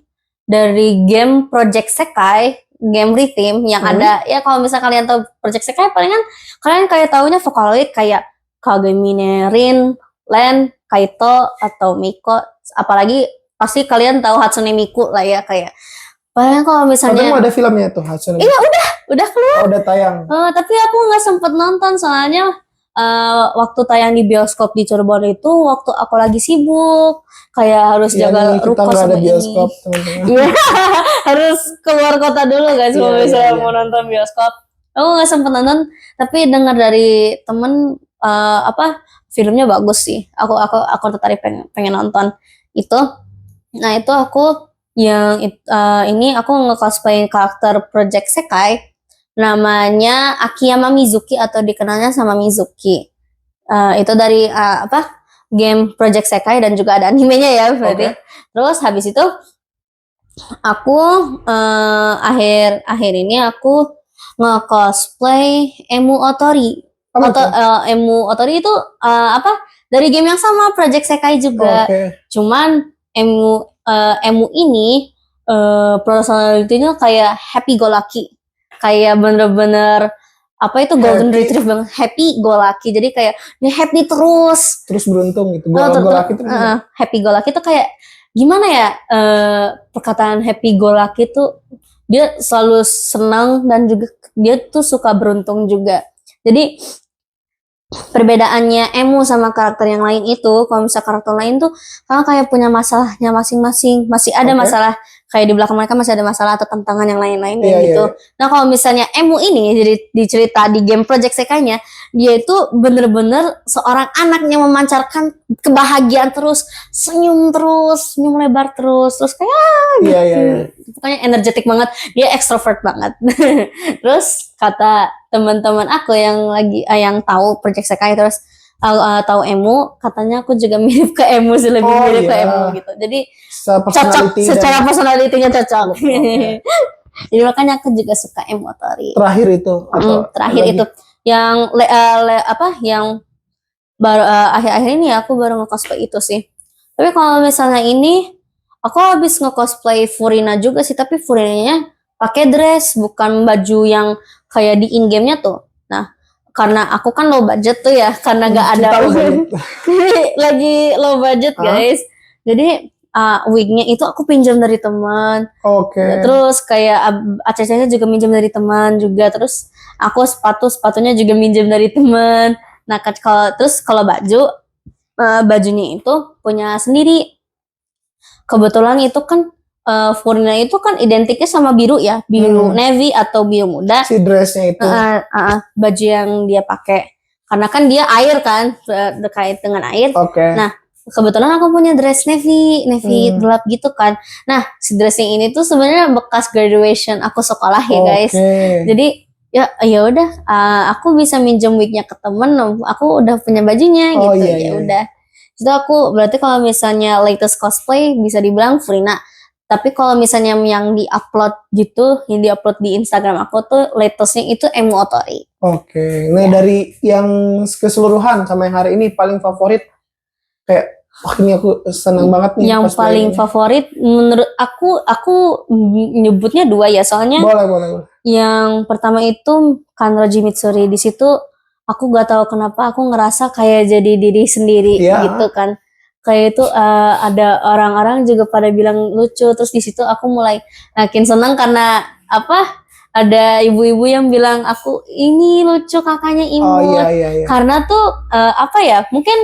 Speaker 1: dari game Project Sekai, game Rhythm yang ada ya. Kalau misalnya kalian tahu Project Sekai, palingan kalian kayak taunya Vocaloid kayak Kagami Rin, Len, Kaito atau Miko. Apalagi pasti kalian tahu Hatsune Miku lah ya, kayak paling kalau misalnya
Speaker 2: ada filmnya tuh Hatsune Miku.
Speaker 1: Iya udah keluar.
Speaker 2: Udah tayang.
Speaker 1: Tapi aku nggak sempet nonton soalnya waktu tayang di bioskop di Cirebon itu waktu aku lagi sibuk, kayak harus jaga ruko sama bioskop, ini. Harus keluar kota dulu guys kalau misalnya mau nonton bioskop. Aku nggak sempet nonton, tapi dengar dari temen filmnya bagus sih. Aku tertarik pengen nonton itu. Nah itu aku yang ini aku nge-cosplay karakter Project Sekai, namanya Akiyama Mizuki atau dikenalnya sama Mizuki. Itu dari game Project Sekai dan juga ada animenya ya berarti. Terus habis itu aku akhir ini aku nge-cosplay Emu Otori. Emu Otori itu dari game yang sama Project Sekai juga. Cuman Emu ini personality-nya kayak happy go lucky, kayak bener-bener golden retriever banget, happy go lucky. Jadi kayak dia happy terus beruntung gitu. Happy go lucky tuh kayak gimana ya, perkataan happy go lucky tuh dia selalu senang dan juga dia tuh suka beruntung juga. Jadi perbedaannya Emu sama karakter yang lain itu, kalau misalnya karakter lain tuh karena kayak punya masalahnya masing-masing, masih ada masalah kayak di belakang mereka masih ada masalah atau tantangan yang lain-lain gitu. Nah kalau misalnya Emu ini jadi dicerita di game Project Sekai-nya, dia itu bener-bener seorang anak yang memancarkan kebahagiaan terus, senyum lebar terus kayak pokoknya energetik banget, dia ekstrovert banget. Terus kata teman-teman aku yang tahu Project Sekai terus tahu Emu, katanya aku juga mirip ke Emu sih, lebih mirip ke Emu gitu. Jadi cocok secara personality-nya cocok. Jadi makanya aku juga suka Emu Otori.
Speaker 2: Terakhir itu
Speaker 1: terakhir itu yang yang baru akhir-akhir ini aku baru nge-cosplay itu sih. Tapi kalau misalnya ini aku habis nge-cosplay Furina juga sih, tapi Furinanya pakai dress, bukan baju yang kayak di in-game-nya tuh. Nah, karena aku kan low budget tuh ya, karena gak ada lagi low budget guys. Jadi wignya itu aku pinjam dari teman. Terus kayak ACC-nya juga minjam dari teman juga. Terus aku sepatunya juga minjam dari teman. Nah, kalau bajunya itu punya sendiri. Kebetulan itu kan Furina itu kan identiknya sama biru ya, biru navy atau biru muda.
Speaker 2: Si dressnya itu.
Speaker 1: Baju yang dia pakai, karena kan dia air kan, terkait dengan air. Nah, kebetulan aku punya dress navy gelap gitu kan. Nah, si dressing ini tuh sebenarnya bekas graduation aku sekolah ya guys. Jadi ya udah, aku bisa minjem wignya ke temen, aku udah punya bajunya
Speaker 2: Oh,
Speaker 1: gitu.
Speaker 2: iya,
Speaker 1: Ya
Speaker 2: iya.
Speaker 1: udah. Itu aku berarti kalau misalnya latest cosplay bisa dibilang Frina. Tapi kalau misalnya yang diupload gitu, yang diupload di Instagram aku tuh latestnya itu Emu Otori.
Speaker 2: Oke. Nah,
Speaker 1: Ya.
Speaker 2: dari yang keseluruhan sama yang hari ini paling favorit kayak wah ini aku senang banget nih
Speaker 1: Yang
Speaker 2: cosplay
Speaker 1: paling
Speaker 2: ini.
Speaker 1: favorit menurut aku nyebutnya dua ya, soalnya
Speaker 2: Boleh.
Speaker 1: yang pertama itu Kanroji Mitsuri. Di situ aku gak tahu kenapa aku ngerasa kayak jadi diri sendiri
Speaker 2: Iya.
Speaker 1: gitu kan. Kayak itu ada orang-orang juga pada bilang lucu, terus di situ aku mulai makin senang karena apa? Ada ibu-ibu yang bilang aku ini lucu kakaknya
Speaker 2: Oh,
Speaker 1: imut.
Speaker 2: iya.
Speaker 1: Karena tuh apa ya? Mungkin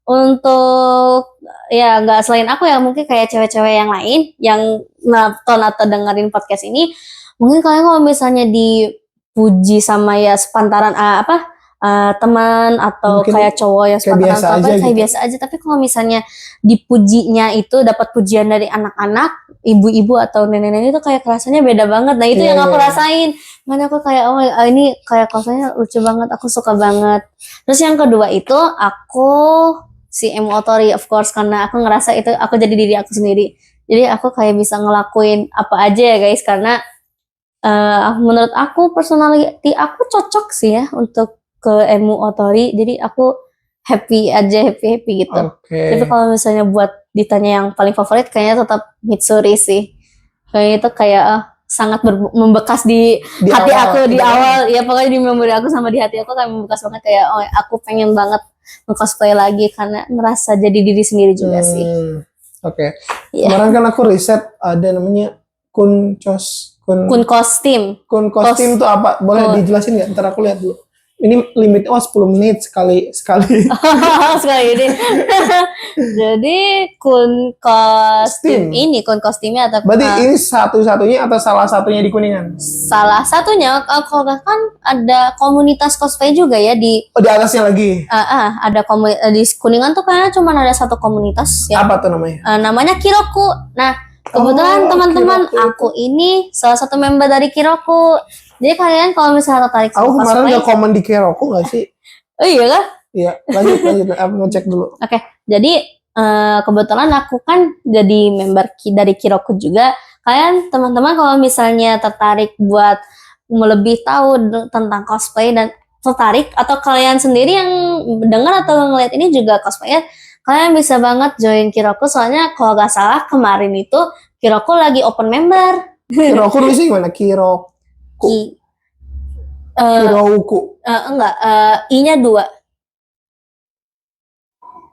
Speaker 1: untuk ya nggak selain aku ya, mungkin kayak cewek-cewek yang lain yang nonton atau dengerin podcast ini, mungkin kalian kalau misalnya dipuji sama ya sepantaran teman atau
Speaker 2: Mungkin
Speaker 1: kayak cowok yang
Speaker 2: kayak
Speaker 1: sepantaran
Speaker 2: biasa
Speaker 1: atau apa
Speaker 2: aja
Speaker 1: kayak
Speaker 2: gitu.
Speaker 1: biasa aja. Tapi kalau misalnya dipujinya itu dapat pujian dari anak-anak, ibu-ibu atau nenek-nenek itu kayak rasanya beda banget. Nah itu
Speaker 2: Iya,
Speaker 1: yang aku
Speaker 2: iya.
Speaker 1: rasain. Makanya aku kayak oh ini kayak rasanya lucu banget, aku suka banget. Terus yang kedua itu aku si Emu Otori of course, karena aku ngerasa itu aku jadi diri aku sendiri. Jadi aku kayak bisa ngelakuin apa aja ya guys, karena menurut aku personality aku cocok sih ya untuk ke Emu Otori. Jadi aku happy aja, happy gitu.
Speaker 2: Oke.
Speaker 1: Tapi kalau misalnya buat ditanya yang paling favorit, kayaknya tetap Mitsuri sih. Kayaknya itu kayak sangat membekas di hati
Speaker 2: awal,
Speaker 1: aku di
Speaker 2: iya.
Speaker 1: awal. Ya pokoknya di memori aku sama di hati aku kayak membekas banget, kayak oh aku pengen banget nge-cosplay lagi karena merasa jadi diri sendiri juga sih.
Speaker 2: Oke.
Speaker 1: Iya.
Speaker 2: Kemarin kan aku riset ada namanya kun
Speaker 1: kostim.
Speaker 2: kostim tuh apa? Boleh dijelasin nggak? Ntar aku lihat dulu. Ini limit 10 menit sekali.
Speaker 1: Sekali ini. Jadi kun kostimnya atau
Speaker 2: Berarti ini satu-satunya atau salah satunya di Kuningan?
Speaker 1: salah satunya kalau kan ada komunitas cosplay juga ya di
Speaker 2: Oh, di atasnya lagi.
Speaker 1: ada di Kuningan tuh kayaknya cuma ada satu komunitas ya.
Speaker 2: Apa tuh namanya?
Speaker 1: Namanya Kiroku. Nah, kebetulan teman-teman aku ini salah satu member dari Kiroku. Jadi kalian kalau misalnya tertarik sama
Speaker 2: Aku kemarin
Speaker 1: cosplay,
Speaker 2: udah komen di Keroku nggak sih?
Speaker 1: oh iya kah?
Speaker 2: Iya, lanjut. Aku ngecek dulu.
Speaker 1: Oke, jadi kebetulan aku kan jadi member dari Kiroku juga. Kalian teman-teman kalau misalnya tertarik buat lebih tahu tentang cosplay dan tertarik, atau kalian sendiri yang dengar atau ngeliat ini juga cosplayer, kalian bisa banget join Kiroku. Soalnya kalau gak salah kemarin itu Kiroku lagi open member.
Speaker 2: Kiroku dulu sih gimana? Kiroku.
Speaker 1: Enggak, I-nya 2.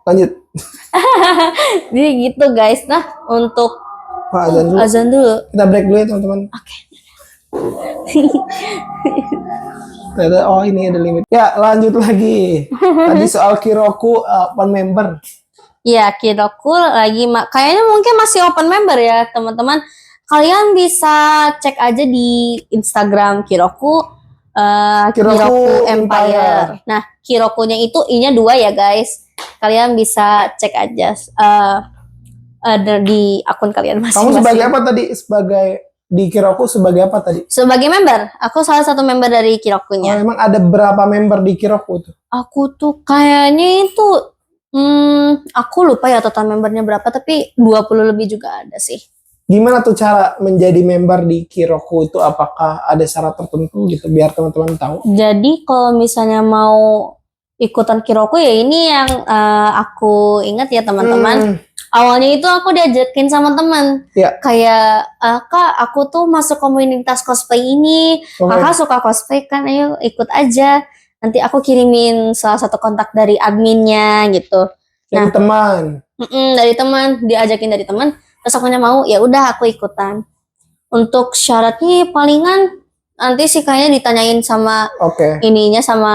Speaker 2: Lanjut.
Speaker 1: Jadi gitu guys. Nah, untuk azan dulu.
Speaker 2: Kita break dulu ya teman-teman.
Speaker 1: Oke.
Speaker 2: Oh ini ada limit. Ya lanjut lagi. Tadi soal Kiroku open member.
Speaker 1: Iya, Kiroku lagi kayaknya mungkin masih open member ya teman-teman. Kalian bisa cek aja di Instagram Kiroku, Kiroku Empire. Nah, Kirokunya itu I-nya 2 ya guys. Kalian bisa cek aja ada di akun kalian masing-masing.
Speaker 2: Kamu sebagai apa tadi? Sebagai di Kiroku sebagai apa tadi?
Speaker 1: Sebagai member. Aku salah satu member dari Kirokunya.
Speaker 2: Oh, emang ada berapa member di Kiroku tuh?
Speaker 1: Aku tuh kayaknya itu aku lupa ya total membernya berapa, tapi 20 lebih juga ada sih.
Speaker 2: Gimana tuh cara menjadi member di Kiroku itu? Apakah ada syarat tertentu gitu biar teman-teman tahu?
Speaker 1: Jadi kalau misalnya mau ikutan Kiroku ya ini yang aku ingat ya teman-teman. Awalnya itu aku diajakin sama teman.
Speaker 2: Ya.
Speaker 1: Kayak Kak, aku tuh masuk komunitas cosplay ini. Kakak suka cosplay kan, ayo ikut aja. Nanti aku kirimin salah satu kontak dari adminnya gitu.
Speaker 2: Dari teman.
Speaker 1: Dari teman, diajakin dari teman. Terus akunya mau, ya udah aku ikutan. Untuk syaratnya palingan nanti sih kayaknya ditanyain sama ininya sama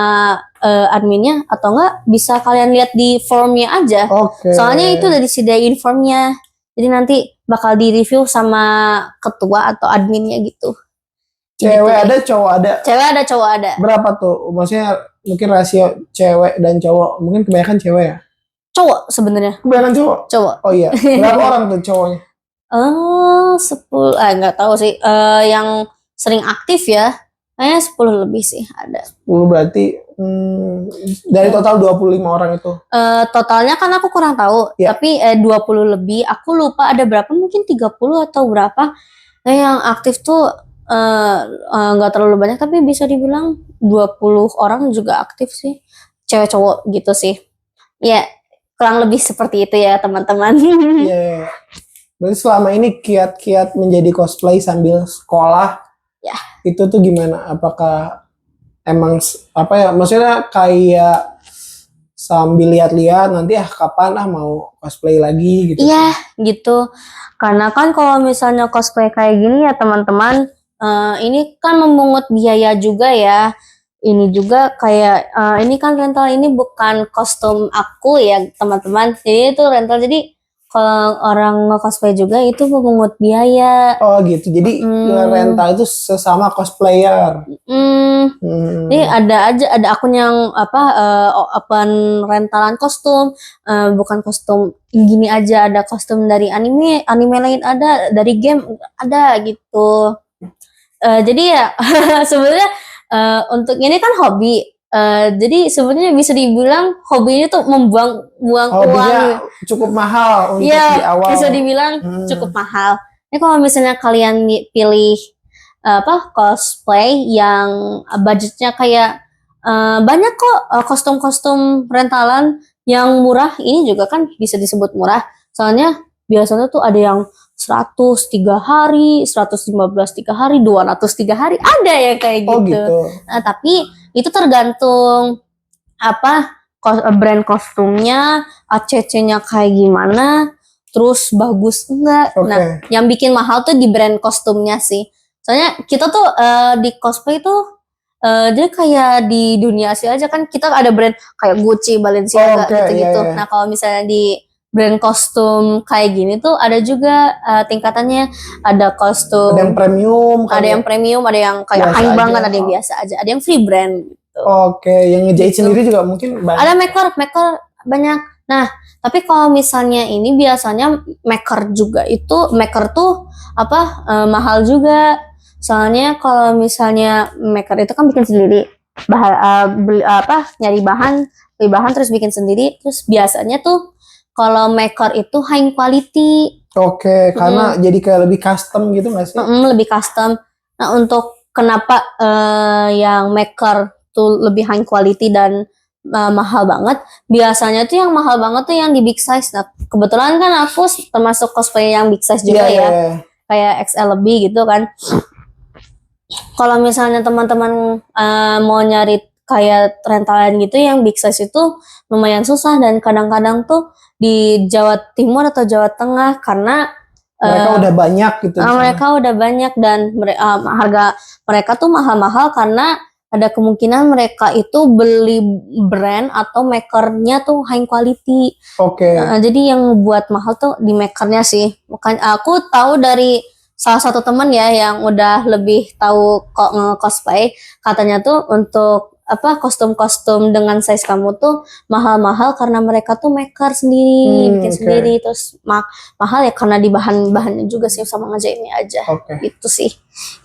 Speaker 1: adminnya, atau enggak bisa kalian lihat di formnya aja. Soalnya itu udah disediain formnya. Jadi nanti bakal di-review sama ketua atau adminnya gitu.
Speaker 2: Cewek ada, cowok ada?
Speaker 1: Cewek ada, cowok ada.
Speaker 2: Berapa tuh? Maksudnya mungkin rasio cewek dan cowok. Mungkin kebanyakan cewek ya?
Speaker 1: Cowok sebenarnya.
Speaker 2: Kebanyakan cowok?
Speaker 1: Cowok.
Speaker 2: Oh iya. Berapa orang tuh cowoknya?
Speaker 1: 10. Nggak tahu sih. Yang sering aktif ya. Kayaknya 10 lebih sih ada.
Speaker 2: 10 berarti dari total 25 orang itu.
Speaker 1: Totalnya kan aku kurang tahu,
Speaker 2: Ya.
Speaker 1: tapi 20 lebih. Aku lupa ada berapa, mungkin 30 atau berapa. Nah, yang aktif tuh nggak terlalu banyak, tapi bisa dibilang 20 orang juga aktif sih. Cewek cowok gitu sih. Ya, kurang lebih seperti itu ya teman-teman.
Speaker 2: Iya. Berarti selama ini kiat-kiat menjadi cosplay sambil sekolah,
Speaker 1: Ya.
Speaker 2: itu tuh gimana? Apakah emang apa ya? Maksudnya kayak sambil lihat-lihat nanti kapan mau cosplay lagi gitu.
Speaker 1: Iya, gitu. Karena kan kalau misalnya cosplay kayak gini ya teman-teman, ini kan memungut biaya juga ya. Ini juga kayak ini kan rental, ini bukan kostum aku ya teman-teman. Jadi itu rental, jadi kalau orang nge-cosplay juga itu memungut biaya.
Speaker 2: Oh gitu. Jadi rental itu sesama cosplayer.
Speaker 1: Jadi ada akun yang open rentalan kostum, bukan kostum gini aja, ada kostum dari anime lain ada, dari game ada gitu. Jadi ya sebenarnya untuk ini kan hobi. Jadi sebenarnya bisa dibilang hobinya tuh membuang
Speaker 2: Hobinya
Speaker 1: uang.
Speaker 2: cukup mahal untuk
Speaker 1: Iya,
Speaker 2: di awal.
Speaker 1: bisa dibilang cukup mahal. Ini kalau misalnya kalian pilih cosplay yang budgetnya kayak banyak kok kostum-kostum rentalan yang murah, ini juga kan bisa disebut murah. Soalnya biasanya tuh ada yang 103 hari, 115 3 hari, 200 3 hari, ada yang kayak gitu.
Speaker 2: Oh gitu.
Speaker 1: Nah, tapi itu tergantung brand kostumnya, ACC-nya kayak gimana, terus bagus enggak.
Speaker 2: Oke.
Speaker 1: Nah, yang bikin mahal tuh di brand kostumnya sih. Soalnya kita tuh di cosplay tuh dia kayak di dunia Asia aja kan, kita ada brand kayak Gucci, Balenciaga gitu-gitu.
Speaker 2: Iya.
Speaker 1: Nah, kalau misalnya di brand kostum kayak gini tuh ada juga tingkatannya, ada kostum,
Speaker 2: Ada yang premium,
Speaker 1: ada yang premium, ada yang kayak high banget, ada yang biasa aja, ada yang free brand gitu.
Speaker 2: Oke, yang ngejahit sendiri juga mungkin banyak.
Speaker 1: Ada maker banyak. Nah, tapi kalau misalnya ini biasanya maker tuh mahal juga. Soalnya kalau misalnya maker itu kan bikin sendiri, nyari bahan, beli bahan terus bikin sendiri. Terus biasanya tuh kalau maker itu high quality.
Speaker 2: Oke, karena jadi kayak lebih custom gitu nggak sih?
Speaker 1: Lebih custom. Nah, untuk kenapa yang maker tuh lebih high quality dan mahal banget? Biasanya tuh yang mahal banget tuh yang di big size. Nah, kebetulan kan aku termasuk cosplay yang big size juga ya. Kayak XL lebih gitu kan. Kalau misalnya teman-teman mau nyari kayak rentalan gitu yang big size itu lumayan susah, dan kadang-kadang tuh di Jawa Timur atau Jawa Tengah karena
Speaker 2: mereka udah banyak gitu.
Speaker 1: Mereka udah banyak dan harga mereka tuh mahal-mahal karena ada kemungkinan mereka itu beli brand atau makernya tuh high quality.
Speaker 2: Oke.
Speaker 1: Jadi yang buat mahal tuh di makernya sih. Makanya aku tahu dari salah satu teman ya yang udah lebih tahu kok nge-cosplay, katanya tuh untuk kostum-kostum dengan size kamu tuh mahal-mahal karena mereka tuh maker sendiri, bikin sendiri, terus mahal ya karena di bahan-bahannya juga sih sama ngejahitnya aja. Gitu sih.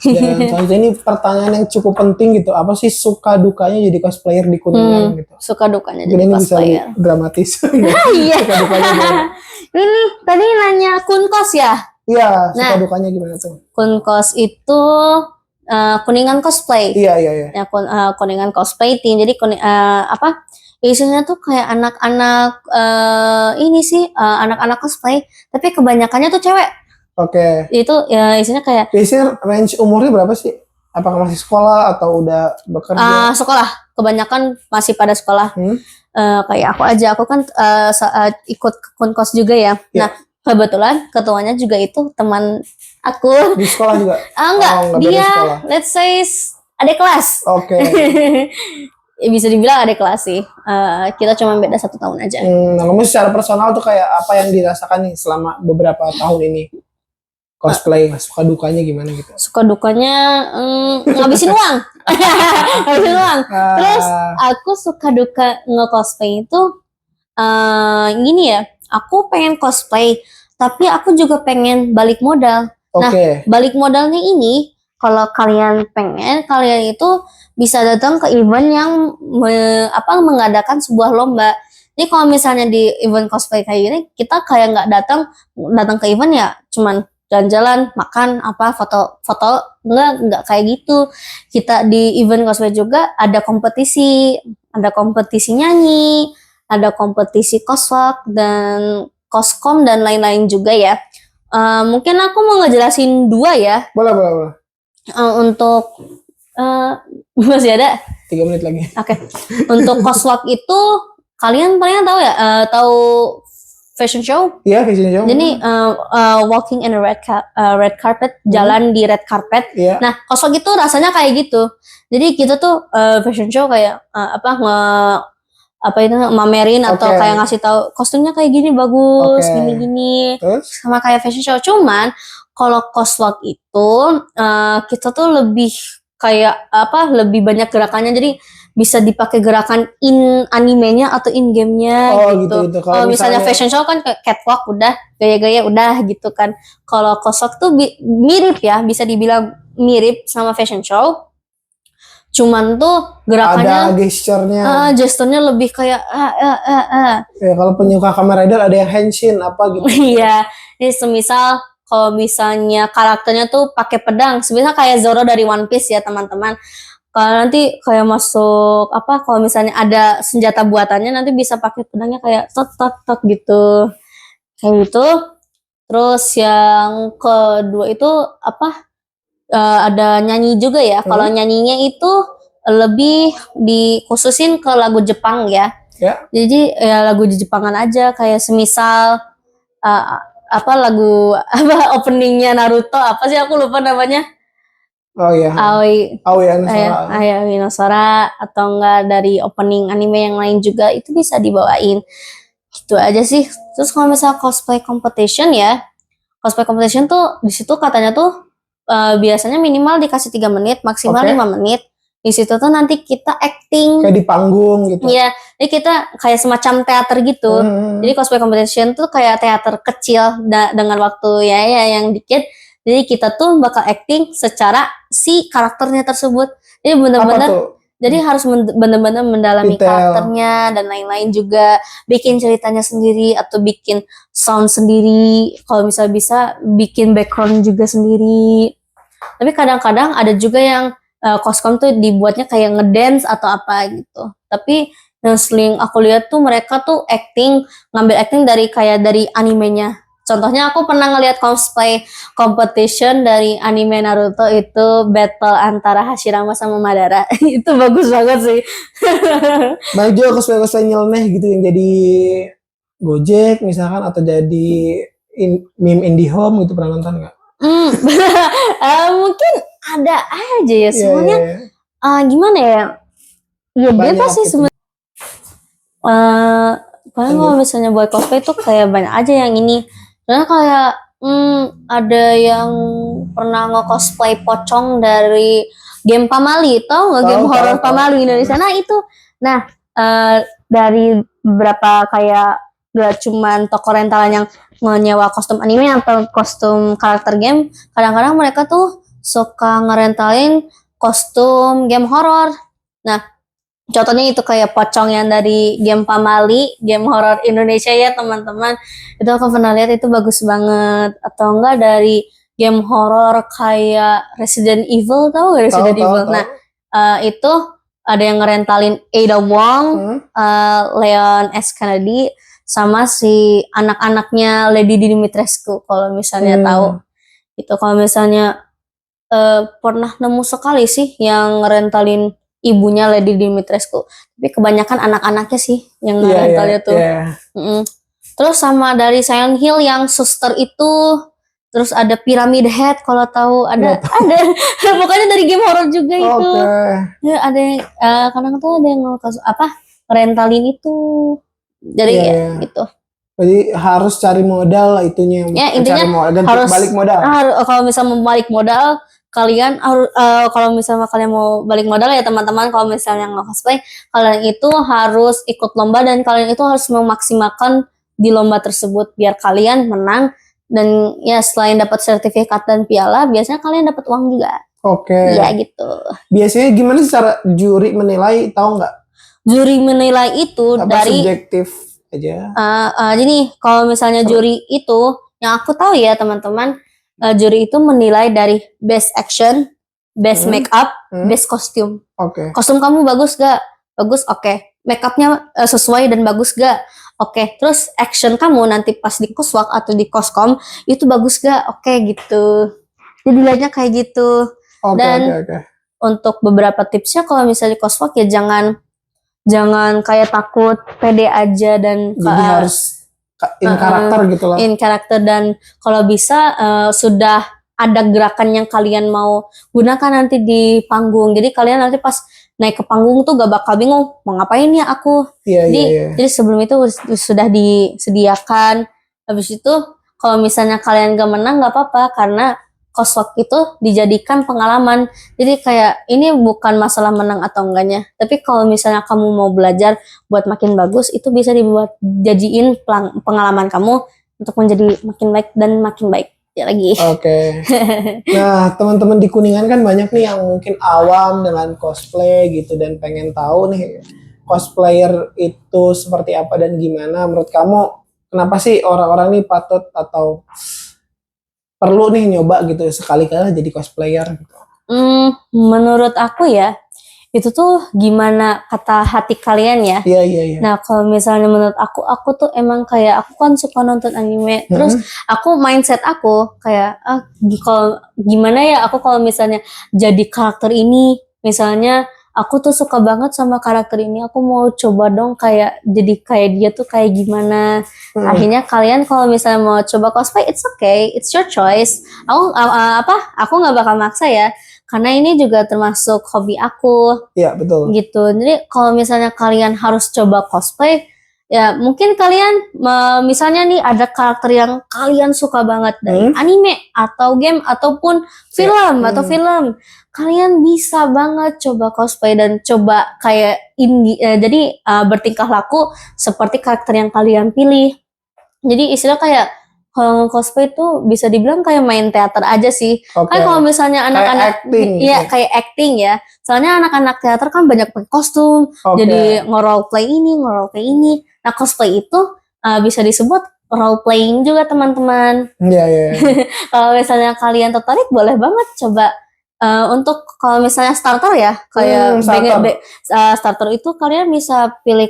Speaker 2: Dan selanjutnya ini pertanyaan yang cukup penting gitu, apa sih suka dukanya jadi cosplayer di Kuningan gitu?
Speaker 1: Suka dukanya jadi
Speaker 2: ini
Speaker 1: cosplayer.
Speaker 2: Bisa dramatis.
Speaker 1: Iya.
Speaker 2: Suka dukanya gimana?
Speaker 1: Ini tadi nanya Kunkos ya?
Speaker 2: Iya, suka dukanya gimana tuh?
Speaker 1: Kunkos itu Kuningan cosplay.
Speaker 2: Iya.
Speaker 1: Ya, Kuningan cosplay team. Jadi isinya tuh kayak anak-anak anak-anak cosplay, tapi kebanyakannya tuh cewek.
Speaker 2: Oke.
Speaker 1: Itu ya isinya kayak.
Speaker 2: Biasanya range umurnya berapa sih? Apakah masih sekolah atau udah bekerja?
Speaker 1: Sekolah. Kebanyakan masih pada sekolah. Kayak aku kan ikut Kunkos juga ya. Nah, kebetulan ketuanya juga itu teman aku.
Speaker 2: Di sekolah juga?
Speaker 1: Enggak, dia let's say adik kelas.
Speaker 2: Oke.
Speaker 1: Bisa dibilang adik kelas sih. Kita cuma beda 1 tahun aja.
Speaker 2: Nah, kamu secara personal tuh kayak apa yang dirasakan nih selama beberapa tahun ini cosplay? Suka dukanya gimana gitu? Suka
Speaker 1: dukanya ngabisin uang. Ngabisin uang. Terus aku suka duka nge-cosplay itu gini ya. Aku pengen cosplay, tapi aku juga pengen balik modal. Nah, balik modalnya ini kalau kalian pengen, kalian itu bisa datang ke event yang mengadakan sebuah lomba. Jadi kalau misalnya di event cosplay kayak gini, kita kayak nggak datang ke event ya, cuman jalan-jalan, makan, foto-foto, nggak kayak gitu. Kita di event cosplay juga ada kompetisi nyanyi, ada kompetisi cosplay dan koskom dan lain-lain juga ya. Mungkin aku mau ngejelasin 2 ya.
Speaker 2: Boleh.
Speaker 1: Untuk masih ada
Speaker 2: 3 menit lagi.
Speaker 1: Oke. Untuk cosplay itu kalian paling tahu ya, tahu fashion show?
Speaker 2: Iya, fashion show.
Speaker 1: Jadi walking in a red carpet, jalan di red carpet.
Speaker 2: Iya.
Speaker 1: Nah, cosplay itu rasanya kayak gitu. Jadi kita tuh fashion show kayak mamerin atau kayak ngasih tahu kostumnya kayak gini bagus, gini-gini. Sama kayak fashion show. Cuman kalau cosplay itu kita tuh lebih kayak lebih banyak gerakannya, jadi bisa dipakai gerakan in animenya atau in gamenya gitu. Kalau misalnya fashion show kan catwalk udah, gaya-gaya udah gitu kan. Kalau cosplay tuh mirip ya, bisa dibilang mirip sama fashion show. Cuman tuh gerakannya
Speaker 2: ada
Speaker 1: gesturnya lebih kayak
Speaker 2: Ya, kalau penyuka Kamen Rider ada yang henshin apa gitu.
Speaker 1: Iya, ini semisal kalau misalnya karakternya tuh pakai pedang, semisal kayak Zoro dari One Piece ya teman-teman. Kalau nanti kayak masuk kalau misalnya ada senjata buatannya nanti bisa pakai pedangnya kayak tot gitu. Kayak gitu. Terus yang kedua itu ada nyanyi juga ya. Kalau nyanyinya itu lebih dikhususin ke lagu Jepang ya. Jadi ya lagu di Jepangan aja, kayak semisal lagu openingnya Naruto, apa sih aku lupa namanya.
Speaker 2: Oh iya. Aoi Anosora.
Speaker 1: Aoi Anosora, atau enggak dari opening anime yang lain juga itu bisa dibawain. Gitu aja sih. Terus kalau misalnya cosplay competition tuh di situ katanya tuh biasanya minimal dikasih 3 menit, maksimal 5 menit. Di situ tuh nanti kita acting
Speaker 2: kayak di panggung gitu.
Speaker 1: Iya, jadi kita kayak semacam teater gitu. Jadi cosplay competition tuh kayak teater kecil dengan waktu ya yang dikit. Jadi kita tuh bakal acting secara si karakternya tersebut. Jadi benar-benar harus benar-benar mendalami karakternya dan lain-lain juga, bikin ceritanya sendiri atau bikin sound sendiri. Kalau bisa bikin background juga sendiri. Tapi kadang-kadang ada juga yang kostum tuh dibuatnya kayak ngedance atau apa gitu. Tapi yang sering aku lihat tuh mereka tuh ngambil acting dari animenya. Contohnya aku pernah ngeliat cosplay competition dari anime Naruto, itu battle antara Hashirama sama Madara. Itu bagus banget sih.
Speaker 2: Banyak juga cosplay nyeleneh gitu yang jadi Gojek misalkan, atau jadi meme IndiHome gitu, pernah nonton nggak?
Speaker 1: Mungkin ada aja ya semuanya. Gimana ya? Ya bebas sih sebenarnya. Paling kalau misalnya buat cosplay tuh kayak banyak aja yang ini. Karena kayak ada yang pernah nge-cosplay pocong dari game Pamali, tau nggak game horror Pamali Indonesia? Nah itu, dari beberapa kayak gak cuman toko rentalan yang menyewa kostum anime atau kostum karakter game, kadang-kadang mereka tuh suka ngerentalin kostum game horror. Nah, contohnya itu kayak pocong yang dari game Pamali, game horror Indonesia ya teman-teman. Itu aku pernah lihat, itu bagus banget. Atau enggak dari game horror kayak Resident Evil, tahu gak Resident Evil? Nah, itu ada yang ngerentalin Ada Wong, Leon S. Kennedy, sama si anak-anaknya Lady Dimitrescu kalau misalnya tahu. Itu kalau misalnya pernah nemu sekali sih yang ngerentalin ibunya Lady Dimitrescu, tapi kebanyakan anak-anaknya sih yang ngerentalnya tuh. Terus sama dari Silent Hill yang suster itu, terus ada Pyramid Head kalau tahu, ada pokoknya dari game horror juga itu. Ya, ada yang kadang tuh ada yang ngerentalin itu. Jadi gitu.
Speaker 2: Jadi harus cari modal itunya.
Speaker 1: Ya, intinya harus balik modal. Kalau misalnya mau balik modal, kalian harus kalau misalnya kalian mau balik modal ya teman-teman, kalau misalnya nge-cosplay, kalian itu harus ikut lomba dan kalian itu harus memaksimalkan di lomba tersebut biar kalian menang, dan ya selain dapat sertifikat dan piala, biasanya kalian dapat uang juga.
Speaker 2: Oke.
Speaker 1: Ya gitu.
Speaker 2: Biasanya gimana sih cara juri menilai, tahu nggak?
Speaker 1: Juri menilai itu
Speaker 2: Apa
Speaker 1: dari
Speaker 2: subjektif aja?
Speaker 1: jadi kalau misalnya juri itu yang aku tahu ya teman-teman, juri itu menilai dari best action, best makeup, best kostum.
Speaker 2: Oke.
Speaker 1: Kostum kamu bagus gak? Bagus, oke. Makeupnya sesuai dan bagus gak? Oke. Terus action kamu nanti pas di coswalk atau di koskom itu bagus gak? Oke gitu. Jadi dilihatnya kayak gitu. Dan untuk beberapa tipsnya kalau misalnya di coswalk ya jangan kayak takut, pede aja dan
Speaker 2: Jadi harus in karakter gitu lah.
Speaker 1: in karakter dan kalau bisa sudah ada gerakan yang kalian mau gunakan nanti di panggung. Jadi kalian nanti pas naik ke panggung tuh gak bakal bingung mau ngapain ya aku. Jadi sebelum itu sudah disediakan. Habis itu kalau misalnya kalian gak menang gak apa-apa karena Coswalk itu dijadikan pengalaman. Jadi kayak ini bukan masalah menang atau enggaknya. Tapi kalau misalnya kamu mau belajar buat makin bagus, itu bisa dibuat jadiin pengalaman kamu untuk menjadi makin baik dan makin baik ya lagi.
Speaker 2: Oke. Nah, teman-teman di Kuningan kan banyak nih yang mungkin awam dengan cosplay gitu dan pengen tahu nih cosplayer itu seperti apa dan gimana. Menurut kamu kenapa sih orang-orang nih patut atau perlu nih nyoba gitu sekali-kali jadi cosplayer gitu?
Speaker 1: Menurut aku ya, itu tuh gimana kata hati kalian ya.
Speaker 2: Iya.
Speaker 1: Nah kalau misalnya menurut aku tuh emang kayak aku kan suka nonton anime. Terus aku mindset aku kayak kalau gimana ya aku kalau misalnya jadi karakter ini, misalnya aku tuh suka banget sama karakter ini, aku mau coba dong kayak jadi kayak dia tuh kayak gimana. Akhirnya kalian kalau misalnya mau coba cosplay, it's okay, it's your choice. Aku nggak bakal maksa ya. Karena ini juga termasuk hobi aku.
Speaker 2: Iya, betul.
Speaker 1: Gitu. Jadi kalau misalnya kalian harus coba cosplay, ya mungkin kalian misalnya nih ada karakter yang kalian suka banget dari anime atau game ataupun film. Kalian bisa banget coba cosplay dan coba kayak jadi bertingkah laku seperti karakter yang kalian pilih. Jadi istilah kayak kalau cosplay tuh bisa dibilang kayak main teater aja sih. Kan kalau misalnya anak-anak kayak acting ya. Soalnya anak-anak teater kan banyak pakai kostum. Jadi nge-role play ini. Nah, cosplay itu bisa disebut role playing juga teman-teman.
Speaker 2: Iya.
Speaker 1: Kalau misalnya kalian tertarik boleh banget coba untuk kalau misalnya starter ya kayak starter itu kalian bisa pilih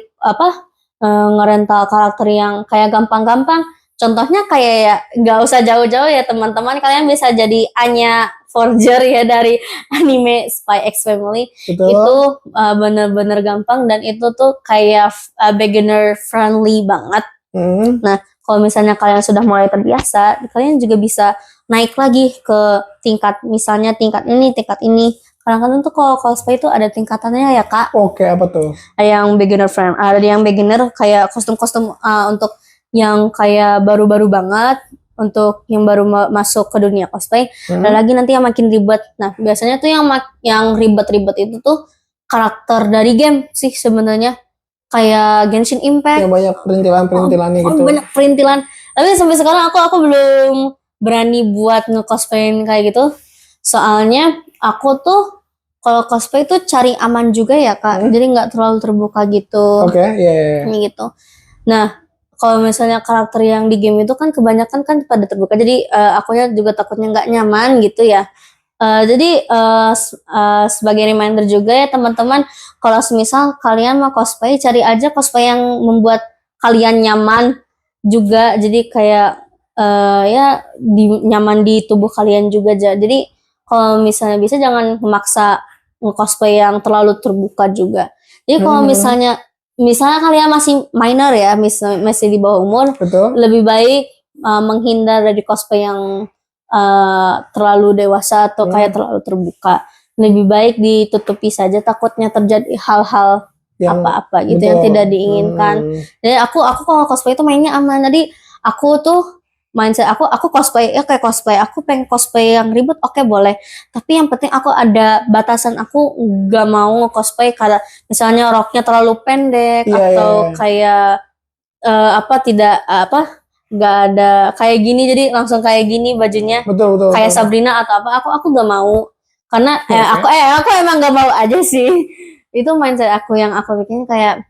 Speaker 1: ngerental karakter yang kayak gampang-gampang. Contohnya kayak ya nggak usah jauh-jauh ya teman-teman, kalian bisa jadi Anya Forger ya dari anime Spy X Family.
Speaker 2: Betul.
Speaker 1: Itu bener-bener gampang dan itu tuh kayak beginner friendly banget. Nah kalau misalnya kalian sudah mulai terbiasa, kalian juga bisa naik lagi ke tingkat misalnya tingkat ini. Kadang-kadang tuh kalau cosplay itu ada tingkatannya ya kak.
Speaker 2: Oke, apa tuh?
Speaker 1: Yang beginner friend, ada yang beginner kayak kostum-kostum untuk yang kayak baru-baru banget, untuk yang baru masuk ke dunia cosplay. Ada lagi nanti yang makin ribet. Nah biasanya tuh yang ribet-ribet itu tuh karakter dari game sih sebenarnya, kayak Genshin Impact.
Speaker 2: Yang banyak perintilan-perintilannya gitu.
Speaker 1: Banyak perintilan. Tapi sampai sekarang aku belum berani buat nge-cosplayin kayak gitu. Soalnya aku tuh kalau cosplay tuh cari aman juga ya kak. Jadi nggak terlalu terbuka gitu.
Speaker 2: Oke, iya.
Speaker 1: Gitu. Nah kalau misalnya karakter yang di game itu kan kebanyakan kan pada terbuka. Jadi akunya juga takutnya nggak nyaman gitu ya. Jadi sebagai reminder juga ya teman-teman, kalau semisal kalian mau cosplay, cari aja cosplay yang membuat kalian nyaman juga. Jadi kayak nyaman di tubuh kalian juga. Jadi kalau misalnya bisa jangan memaksa cosplay yang terlalu terbuka juga. Jadi kalau misalnya kalian masih minor ya, masih di bawah umur, lebih baik menghindar dari cosplay yang terlalu dewasa atau kayak terlalu terbuka. Lebih baik ditutupi saja, takutnya terjadi hal-hal apa-apa gitu yang tidak diinginkan. Jadi aku kalau cosplay itu mainnya aman. Jadi aku tuh mindset aku cosplay ya kayak cosplay. Aku pengen cosplay yang ribet, oke boleh. Tapi yang penting aku ada batasan, aku gak mau cosplay karena misalnya roknya terlalu pendek atau kayak nggak ada kayak gini, jadi langsung kayak gini bajunya.
Speaker 2: Betul.
Speaker 1: Kayak Sabrina atau apa, aku gak mau. Karena aku emang gak mau aja sih. Itu mindset aku yang aku bikin kayak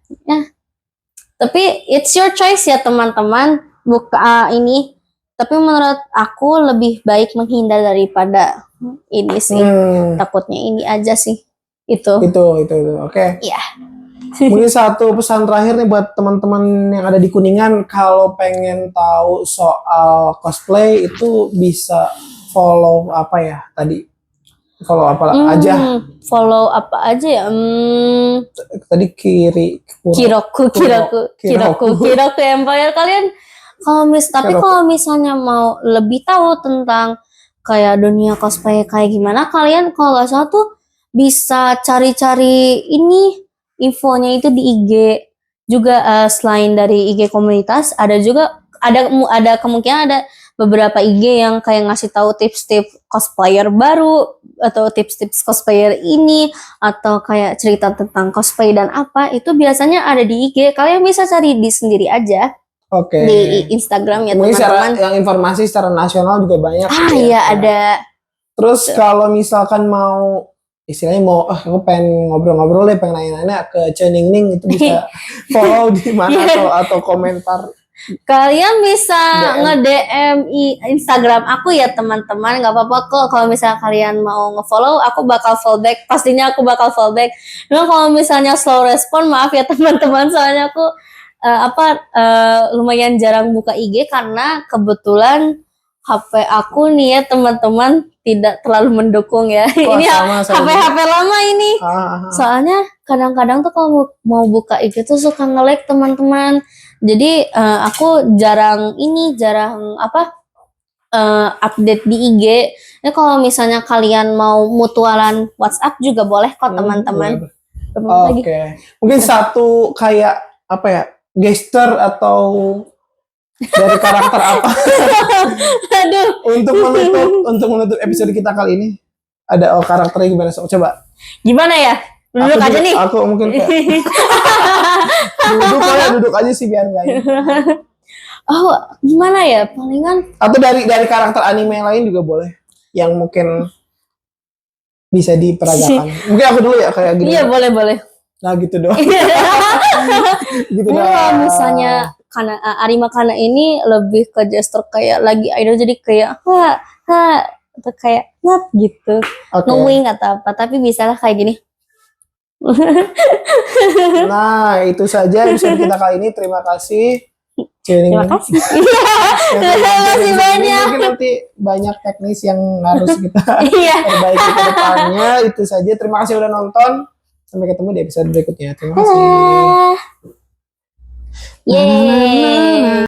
Speaker 1: tapi it's your choice ya teman-teman. Buka ini. Tapi menurut aku lebih baik menghindar daripada ini sih. Takutnya ini aja sih. Itu.
Speaker 2: Oke.
Speaker 1: Iya.
Speaker 2: Mungkin satu pesan terakhir nih buat teman-teman yang ada di Kuningan, kalau pengen tahu soal cosplay itu bisa follow apa ya tadi? Follow apa aja?
Speaker 1: Follow apa aja ya?
Speaker 2: Tadi
Speaker 1: Kiroku Empire. Kalian kalau misalnya mau lebih tahu tentang kayak dunia cosplay kayak gimana, kalian kalau nggak salah tuh bisa cari-cari ini infonya itu di IG juga. Selain dari IG komunitas, ada kemungkinan ada beberapa IG yang kayak ngasih tahu tips-tips cosplayer baru atau tips-tips cosplayer ini atau kayak cerita tentang cosplay dan apa, itu biasanya ada di IG. Kalian bisa cari di sendiri aja. Di Instagram ya teman-teman.
Speaker 2: Yang informasi secara nasional juga banyak.
Speaker 1: Iya ada.
Speaker 2: Terus kalau misalkan mau istilahnya aku pengen ngobrol-ngobrol deh, pengen nanya-nanya ke Ceningning, itu bisa follow di mana atau komentar.
Speaker 1: Kalian bisa nge-DM Instagram aku ya teman-teman, nggak apa-apa kok. Kalau misalnya kalian mau nge-follow, aku bakal follow back. Pastinya aku bakal follow back. Nah, kalau misalnya slow respon, maaf ya teman-teman, soalnya aku lumayan jarang buka IG karena kebetulan HP aku nih ya teman-teman tidak terlalu mendukung ya. Ini HP lama ini. Soalnya kadang-kadang tuh kalau mau buka IG tuh suka nge-lag teman-teman. Jadi aku jarang update di IG. Ya kalau misalnya kalian mau mutualan WhatsApp juga boleh kok teman-teman.
Speaker 2: Oke. Mungkin satu kayak apa ya? Gesture atau dari karakter apa?
Speaker 1: Aduh.
Speaker 2: Untuk menutup episode kita kali ini, ada karakternya gimana? Coba.
Speaker 1: Gimana ya? Duduk aja nih.
Speaker 2: Aku mungkin kayak duduk aja sih biar nggak.
Speaker 1: Gimana ya? Palingan.
Speaker 2: Atau dari karakter anime lain juga boleh. Yang mungkin bisa diperagakan. Mungkin aku dulu ya kayak gini.
Speaker 1: Iya boleh.
Speaker 2: Nah gitu doang.
Speaker 1: Gitu doang. Misalnya karena Arima Kana ini lebih ke gesture kayak lagi idol, jadi kayak atau kayak gitu, ngewing atau apa, tapi bisalah kayak gini.
Speaker 2: Nah itu saja episode kita kali ini. Terima kasih.
Speaker 1: Terima kasih. Terima kasih banyak.
Speaker 2: Mungkin nanti banyak teknis yang harus kita perbaiki ke depannya. Itu saja. Terima kasih udah nonton. Sampai ketemu di episode berikutnya. Terima kasih.
Speaker 1: Yeay.